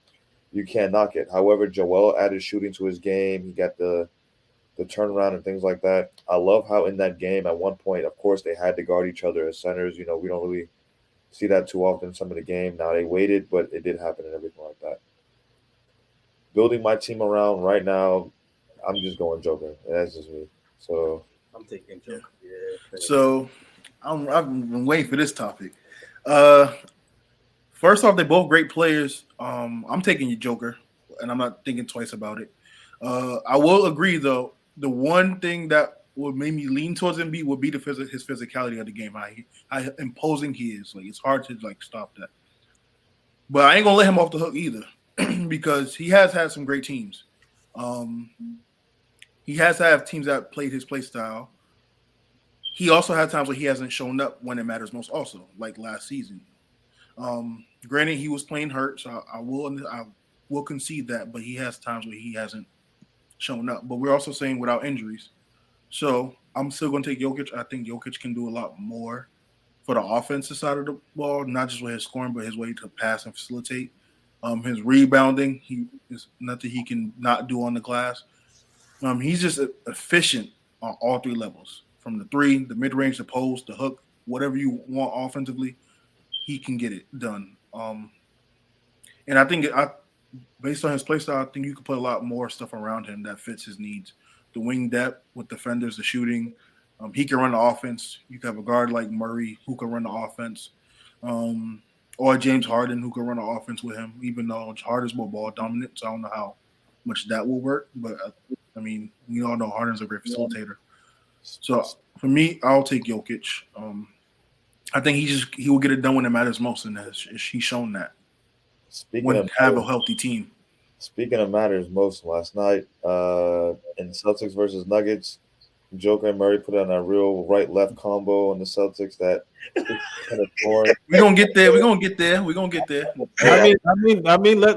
You can't knock it. However, Joel added shooting to his game. He got the turnaround and things like that. I love how in that game at one point, of course, they had to guard each other as centers. We don't really see that too often in some of the game. Now they waited, but it did happen and everything like that. Building my team around right now, I'm just going Joker. That's just me. So I'm taking Joker. Yeah. So I've been waiting for this topic. First off, they're both great players. I'm taking you Joker, and I'm not thinking twice about it. I will agree, though. The one thing that would make me lean towards Embiid would be his physicality of the game. How imposing he is. It's hard to stop that. But I ain't gonna let him off the hook either, because he has had some great teams. He has had teams that played his play style. He also had times where he hasn't shown up when it matters most. Also, like last season. Granted, he was playing hurt, so I will concede that. But he has times where he hasn't shown up. But we're also saying without injuries. So I'm still going to take Jokic. I think Jokic can do a lot more for the offensive side of the ball, not just with his scoring, but his way to pass and facilitate. His rebounding, he is nothing he can not do on the glass. He's just efficient on all three levels, from the three, the mid-range, the post, the hook, whatever you want offensively, he can get it done. And I think based on his play style, I think you could put a lot more stuff around him that fits his needs. The wing depth with defenders, the shooting. He can run the offense. You can have a guard like Murray who can run the offense. Or James Harden who can run the offense with him, even though Harden's more ball dominant. So I don't know how much that will work. But, we all know Harden's a great facilitator. So for me, I'll take Jokic. I think he will get it done when it matters most, and he's shown that. Have a healthy team. Speaking of matters most, last night in Celtics versus Nuggets, Joker and Murray put on a real right-left combo on the Celtics that kind of torn. We're gonna get there.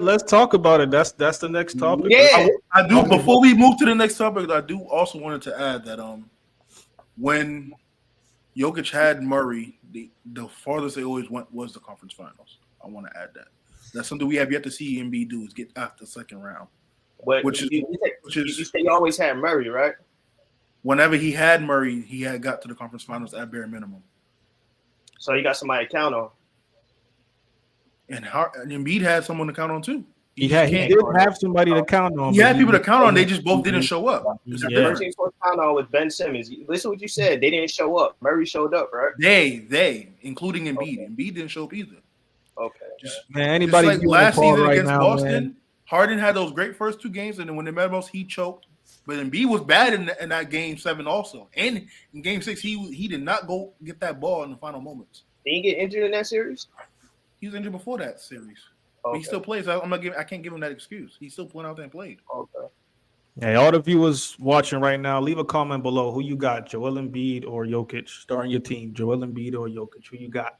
Let's talk about it. That's the next topic. Yeah, I do. Before we move to the next topic, I do also wanted to add that when Jokic had Murray, the farthest they always went was the conference finals. I want to add that. That's something we have yet to see Embiid do, is get out the second round. But you say you always had Murray, right? Whenever he had Murray, he had got to the conference finals at bare minimum. So you got somebody to count on. And Embiid had someone to count on too. He did have somebody to count on. He had people to count on. They just both didn't show up. The first team supposed to count on with Ben Simmons. Listen what you said. They didn't show up. Murray showed up, right? They, including Embiid. Okay. Embiid didn't show up either. Okay. Anybody like last season right against now, Boston, man. Harden had those great first two games, and then when they met most, he choked. But Embiid was bad in that game 7 also. And in game 6, he did not go get that ball in the final moments. Did he get injured in that series? He was injured before that series. Okay. But he still plays. I can't give him that excuse. He still went out there and played. Okay. Hey, all the viewers watching right now, leave a comment below. Who you got, Joel Embiid or Jokic? Starting your team, Joel Embiid or Jokic? Who you got?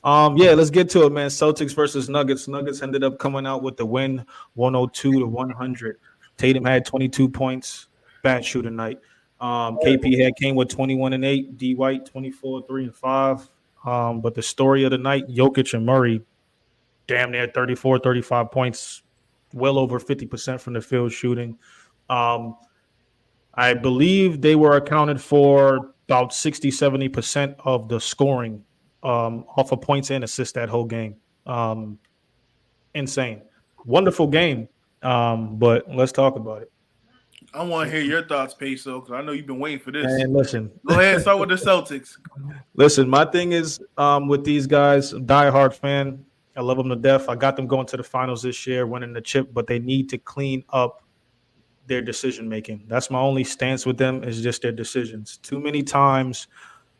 Yeah, let's get to it, man. Celtics versus Nuggets. Nuggets ended up coming out with the win, 102-100. Tatum had 22 points. Bad shooting night. KP came with 21-8. D White 24, 3 and 5. But the story of the night, Jokic and Murray, damn near 34, 35 points, well over 50% from the field shooting. I believe they were accounted for about 60, 70% of the scoring off of points and assists that whole game. Insane. Wonderful game. But let's talk about it. I want to hear your thoughts, Peso, because I know you've been waiting for this. And listen. Go ahead, start with the Celtics. Listen, my thing is with these guys, diehard fan. I love them to death. I got them going to the finals this year, winning the chip, but they need to clean up their decision making. That's my only stance with them, is just their decisions. Too many times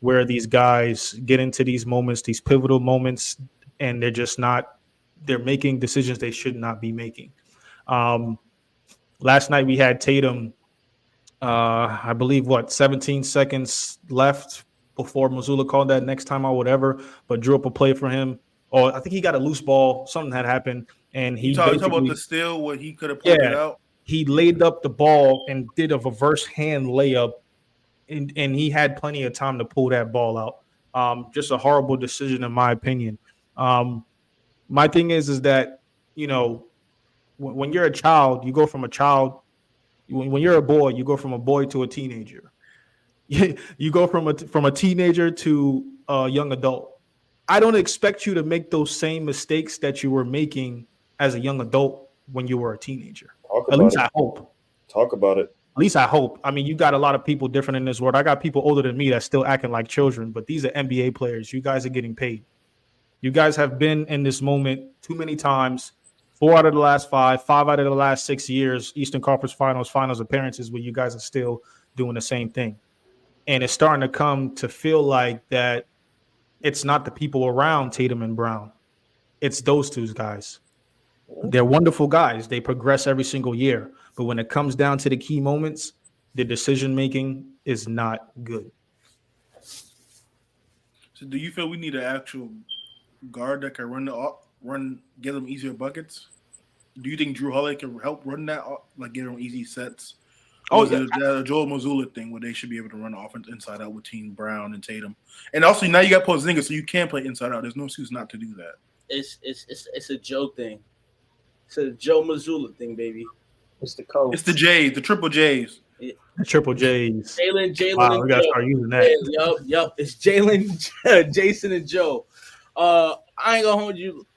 where these guys get into these moments, these pivotal moments, and they're making decisions they should not be making. Last night we had Tatum, I believe, 17 seconds left before Mazzulla called that next time out, whatever, but drew up a play for him. Or I think he got a loose ball. Something had happened. And he talk about the steal where he could have pulled it out. He laid up the ball and did a reverse hand layup, and he had plenty of time to pull that ball out. Just a horrible decision, in my opinion. My thing is that, when you're a child, you go from a child. When you're a boy, you go from a boy to a teenager. You go from a teenager to a young adult. I don't expect you to make those same mistakes that you were making as a young adult when you were a teenager. At least I hope. Talk about it. At least I hope. I mean, you got a lot of people different in this world. I got people older than me that's still acting like children, but these are NBA players. You guys are getting paid. You guys have been in this moment too many times. 4 out of the last 5 out of the last 6 years, Eastern Conference Finals appearances where you guys are still doing the same thing. And it's starting to come to feel like that it's not the people around Tatum and Brown. It's those two guys. They're wonderful guys. They progress every single year. But when it comes down to the key moments, the decision-making is not good. So do you feel we need an actual guard that can get them easier buckets? Do you think Drew Holiday can help run that, like get them easy sets? Oh, the Joel Mazzulla thing where they should be able to run the offense inside out with Team Brown and Tatum. And also now you got Porzingis, so you can play inside out. There's no excuse not to do that. It's a Joe thing. It's a Joe Mazzulla thing, baby. It's the code. It's the J's, the triple J's. The triple J's. Jalen. Wow, we gotta start using that. Yep. It's Jalen, Jason, and Joe. I ain't gonna hold you.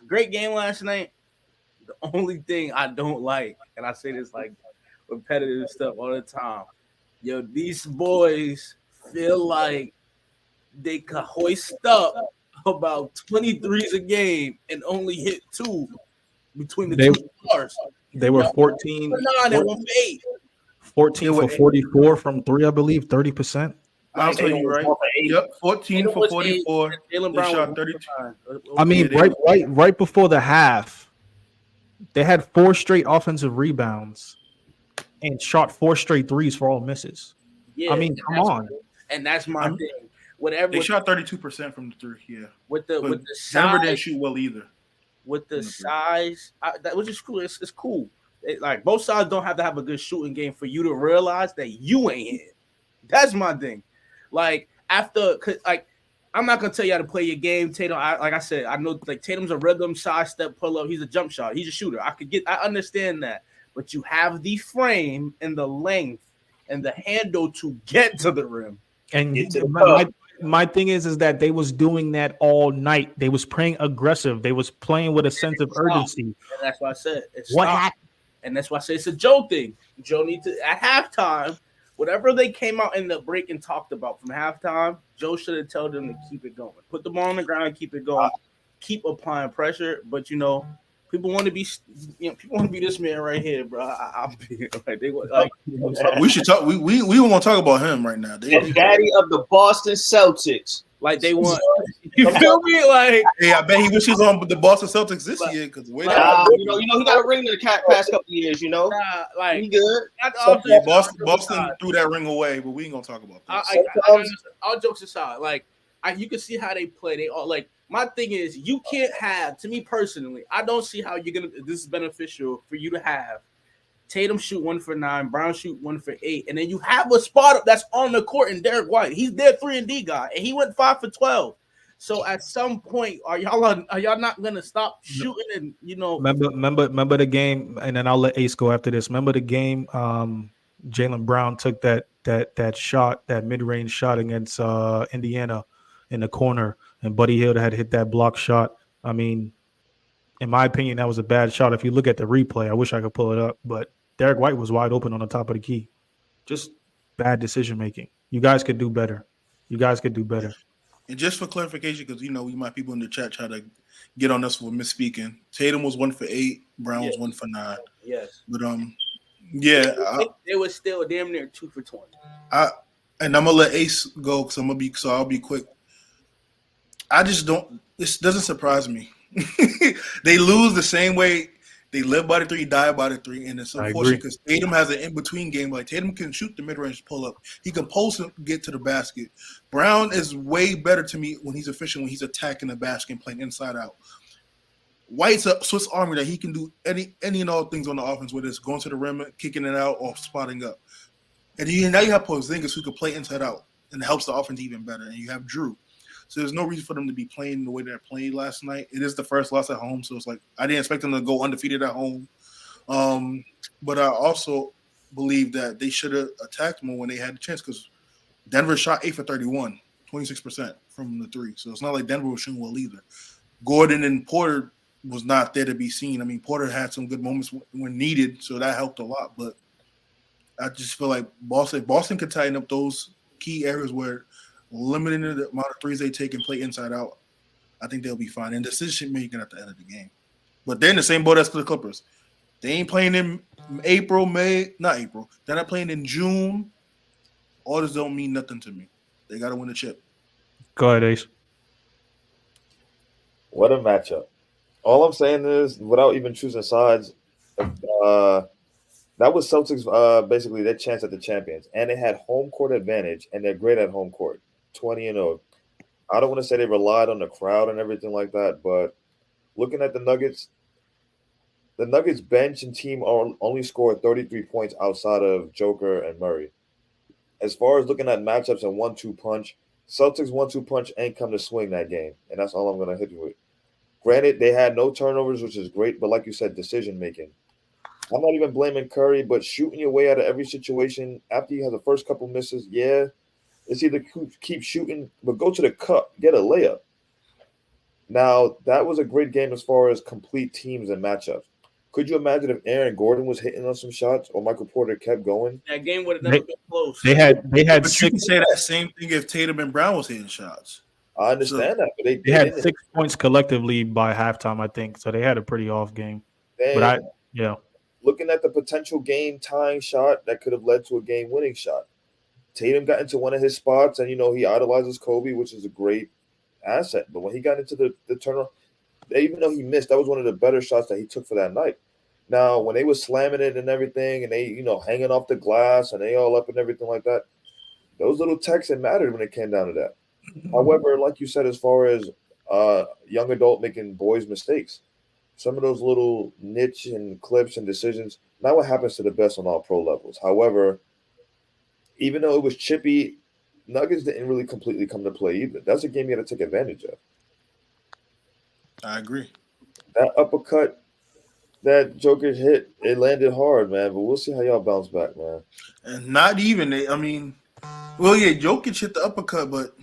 Great game last night. The only thing I don't like, and I say this like repetitive stuff all the time, these boys feel like they could hoist up about 23s a game and only hit 2 between the two stars. They were 14 for 44 from 3, I believe, 30%. I'll tell you right. Yep, 14 for 44. They shot 32. I mean, right before the half, they had 4 straight offensive rebounds and shot 4 straight threes for all misses. Yeah, I mean, come on. And that's my thing. Whatever they shot 32% from the 3. Yeah, with the size, Denver didn't shoot well either. With the size, which is cool. It's cool. Like both sides don't have to have a good shooting game for you to realize that you ain't it. That's my thing. Like after, like I'm not gonna tell you how to play your game, Tatum. Like I said, I know like Tatum's a rhythm, side step, pull up. He's a jump shot. He's a shooter. I understand that, but you have the frame and the length and the handle to get to the rim. And my thing is that they was doing that all night. They was playing aggressive. They was playing with a sense of urgency. And that's why I said what happened. And that's why I say it's a Joe thing. Joe needs to at halftime. Whatever they came out in the break and talked about from halftime, Joe should have told them to keep it going. Put the ball on the ground and keep it going. Keep applying pressure. But, people want to be this man right here, bro. I'm being like, we should talk. We want to talk about him right now. The daddy of the Boston Celtics. Like they want, you feel me? Like, hey, I bet he wishes on the Boston Celtics this year because he got a ring in the past couple years. He good. Boston threw that ring away, but we ain't gonna talk about that. All jokes aside, like you can see how they play. They all like. My thing is, you can't have. To me personally, I don't see how you're gonna. This is beneficial for you to have Tatum shoot 1 for 9, Brown shoot 1 for 8, and then you have a spot up that's on the court in Derek White. He's their 3-and-D guy, and he went 5 for 12. So at some point, are y'all not gonna stop shooting? And remember the game, and then I'll let Ace go after this. Remember the game, Jaylen Brown took that shot, that mid-range shot against Indiana in the corner, and Buddy Hield had hit that block shot. I mean, in my opinion, that was a bad shot. If you look at the replay, I wish I could pull it up, but Derek White was wide open on the top of the key. Just bad decision making. You guys could do better. And just for clarification, because we might people in the chat try to get on us for misspeaking. Tatum was 1 for 8, Brown was 1 for 9. Yes, but they were still damn near 2 for 20. And I'm gonna let Ace go because I'll be quick. I just don't. This doesn't surprise me. They lose the same way they live by the 3, die by the 3, and it's unfortunate because Tatum has an in-between game. Like Tatum can shoot the mid-range pull-up. He can post and get to the basket. Brown is way better to me when he's efficient, when he's attacking the basket and playing inside out. White's a Swiss Army that he can do any and all things on the offense, whether it's going to the rim, kicking it out, or spotting up. And now you have Porzingis who can play inside out, and it helps the offense even better. And you have Drew. So there's no reason for them to be playing the way they're playing last night. It is the first loss at home, so it's like I didn't expect them to go undefeated at home. But I also believe that they should have attacked more when they had the chance because Denver shot 8 for 31, 26% from the 3. So it's not like Denver was shooting well either. Gordon and Porter was not there to be seen. I mean, Porter had some good moments when needed, so that helped a lot. But I just feel like Boston could tighten up those key areas where limiting the amount of threes they take and play inside out, I think they'll be fine. And decision making at the end of the game. But they're in the same boat as the Clippers. They ain't playing in They're not playing in June. All this don't mean nothing to me. They got to win the chip. Go ahead, Ace. What a matchup. All I'm saying is, without even choosing sides, that was Celtics basically their chance at the champions. And they had home court advantage, and they're great at home court. 20-0. I don't want to say they relied on the crowd and everything like that, but looking at the Nuggets bench and team only scored 33 points outside of Joker and Murray. As far as looking at matchups and 1-2 punch, Celtics 1-2 punch ain't come to swing that game, and that's all I'm going to hit you with. Granted, they had no turnovers, which is great, but like you said, decision making. I'm not even blaming Curry, but shooting your way out of every situation after you have the first couple misses, yeah, it's either keep shooting, but go to the cup, get a layup. Now, that was a great game as far as complete teams and matchups. Could you imagine if Aaron Gordon was hitting on some shots or Michael Porter kept going? That game would have never been close. They had But six. you can say that same thing if Tatum and Brown was hitting shots. I understand that, but They had 6 points collectively by halftime, I think. So they had a pretty off game. But looking at the potential game-tying shot that could have led to a game-winning shot. Tatum got into one of his spots, and, he idolizes Kobe, which is a great asset. But when he got into the turnaround, even though he missed, that was one of the better shots that he took for that night. Now, when they were slamming it and everything, and they, hanging off the glass, and they all up and everything like that, those little techs, it mattered when it came down to that. However, like you said, as far as young adult making boys' mistakes, some of those little niche and clips and decisions, not what happens to the best on all pro levels. However, even though it was chippy, Nuggets didn't really completely come to play either. That's a game you got to take advantage of. I agree. That uppercut that Jokic hit, it landed hard, man. But we'll see how y'all bounce back, man. And not even, Jokic hit the uppercut, but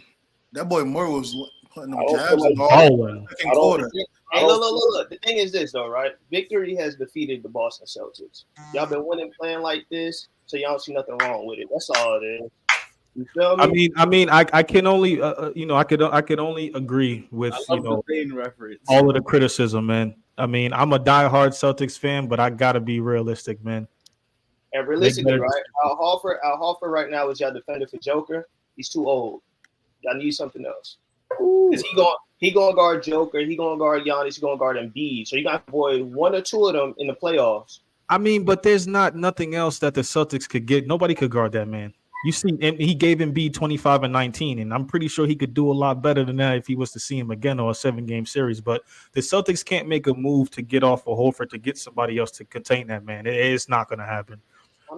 that boy Moore was putting them jabs in the second quarter. Hey, look. The thing is this, though, right? Victory has defeated the Boston Celtics. Y'all been winning playing like this, so y'all don't see nothing wrong with it. That's all it is. You feel me? I can only, I could only agree with, all of the criticism, man. I mean, I'm a diehard Celtics fan, but I gotta be realistic, man. And realistically, right? Al Horford right now is y'all defender for Joker. He's too old. Y'all need something else. Because he gonna guard Joker, he gonna guard Giannis, he gonna guard Embiid. So you got to avoid one or two of them in the playoffs. I mean, but there's nothing else that the Celtics could get. Nobody could guard that man. You see, and he gave Embiid 25 and 19, and I'm pretty sure he could do a lot better than that if he was to see him again or a 7-game series. But the Celtics can't make a move to get off of Horford to get somebody else to contain that man. It's not going to happen.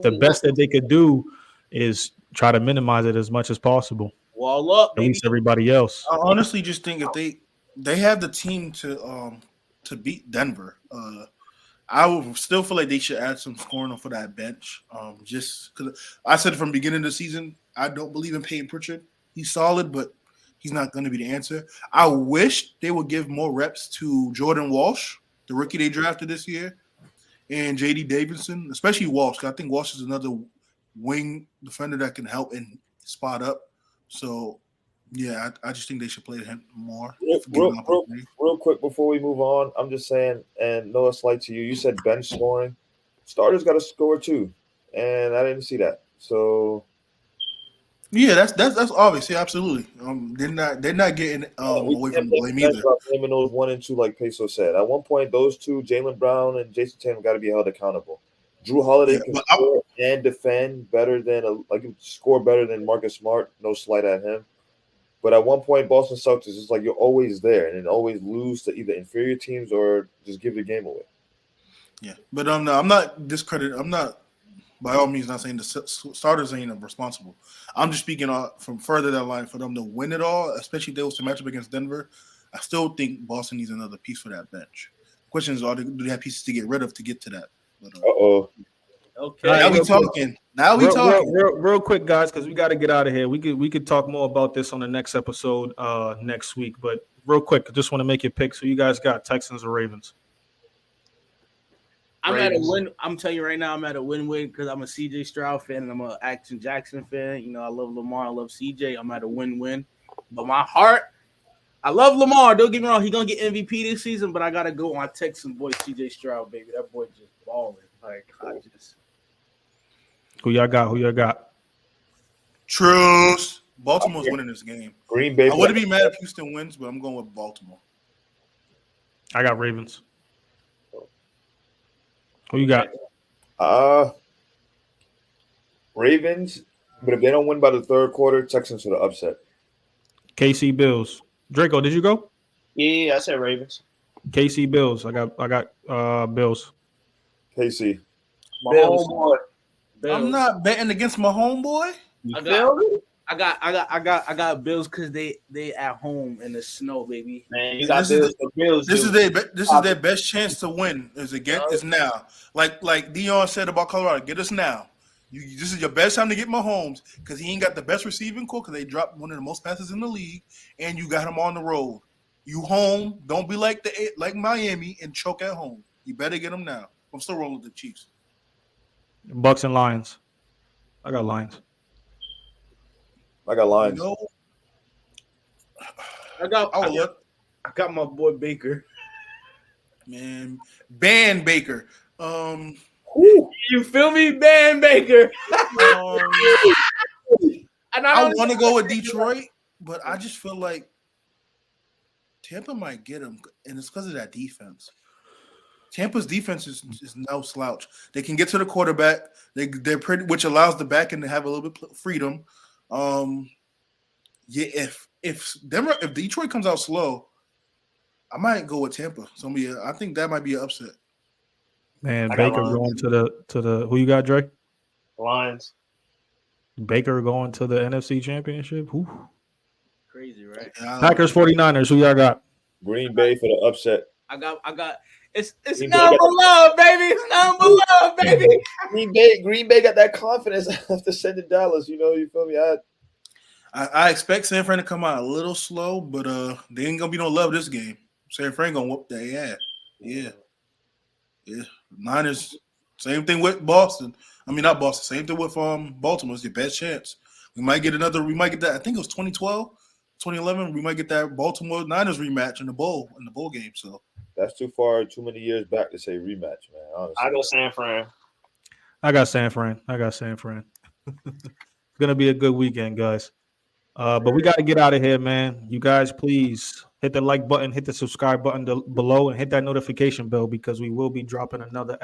The best that they could do is try to minimize it as much as possible. Wall up, At baby. least everybody else. I honestly just think if they have the team to beat Denver, I would still feel like they should add some scoring for that bench. Just because I said from the beginning of the season, I don't believe in Peyton Pritchard. He's solid, but he's not going to be the answer. I wish they would give more reps to Jordan Walsh, the rookie they drafted this year, and J.D. Davidson, especially Walsh. I think Walsh is another wing defender that can help and spot up. So, yeah, I just think they should play him more. Real quick before we move on, I'm just saying, and no slight to you, you said bench scoring. Starters got to score too, and I didn't see that. So, yeah, that's obvious. Yeah, absolutely. They're not getting away from the blame either. Him and those 1 and 2, like Peso said. At one point, those two, Jaylen Brown and Jason Tatum, got to be held accountable. Drew Holiday can score and defend better than score better than Marcus Smart. No slight at him. But at one point, Boston Celtics is like you're always there and then always lose to either inferior teams or just give the game away. Yeah, but I'm not discrediting. I'm not by all means not saying the starters ain't responsible. I'm just speaking from further down the line for them to win it all, especially if they was to match up against Denver. I still think Boston needs another piece for that bench. The question is, do they have pieces to get rid of to get to that? But, Okay. Now we talking. Now we talking. Real quick, guys, because we got to get out of here. We could talk more about this on the next episode next week. But real quick, I just want to make your pick. So you guys got Texans or Ravens? I'm at a win. I'm telling you right now, I'm at a win-win because I'm a CJ Stroud fan and I'm a Action Jackson fan. You know, I love Lamar, I love CJ. I'm at a win-win. But my heart, I love Lamar. Don't get me wrong, he's gonna get MVP this season, but I gotta go on Texan boy CJ Stroud, baby. That boy just balling. Like Who y'all got? Truce. Baltimore's winning this game. Green Bay. I wouldn't be mad if Houston wins, but I'm going with Baltimore. I got Ravens. Who you got? Ravens, but if they don't win by the third quarter, Texans for the upset. KC Bills. Dreco, did you go? Yeah, I said Ravens. KC Bills. I got Bills. KC. My homeboy. I'm not betting against my homeboy. I got Bills because they at home in the snow, baby. Man, you got Bills. This is their best chance to win. Is now. Like Dion said about Colorado, get us now. This is your best time to get Mahomes because he ain't got the best receiving core because they dropped one of the most passes in the league, and you got him on the road. You home. Don't be like Miami and choke at home. You better get him now. I'm still rolling with the Chiefs. Bucks and Lions. I got Lions. I got Lions. You know, I got my boy Baker. Man, Ban Baker. You feel me, Ban Baker? I want to go with Detroit, but I just feel like Tampa might get him, and it's because of that defense. Tampa's defense is no slouch. They can get to the quarterback. They're pretty, which allows the back end to have a little bit of freedom. If Detroit comes out slow, I might go with Tampa. I think that might be an upset. Man, Baker going to the who you got, Drake? Lions. Baker going to the NFC Championship. Whew. Crazy, right? Packers 49ers. Who y'all got? Green Bay for the upset. I got. It's number love, baby. It's number love, baby. Green Bay got that confidence after sending Dallas. You feel me? I expect San Fran to come out a little slow, but they ain't gonna be no love this game. San Fran gonna whoop their ass. Yeah. Niners, same thing with Boston. I mean, not Boston. Same thing with Baltimore. It's your best chance. We might get that. I think it was 2012, 2011. We might get that Baltimore Niners rematch in the bowl game. So that's too far, too many years back to say rematch, man. Honestly. I go San Fran. I got San Fran. It's gonna be a good weekend, guys. But we got to get out of here, man. You guys, please hit the like button, hit the subscribe button below, and hit that notification bell because we will be dropping another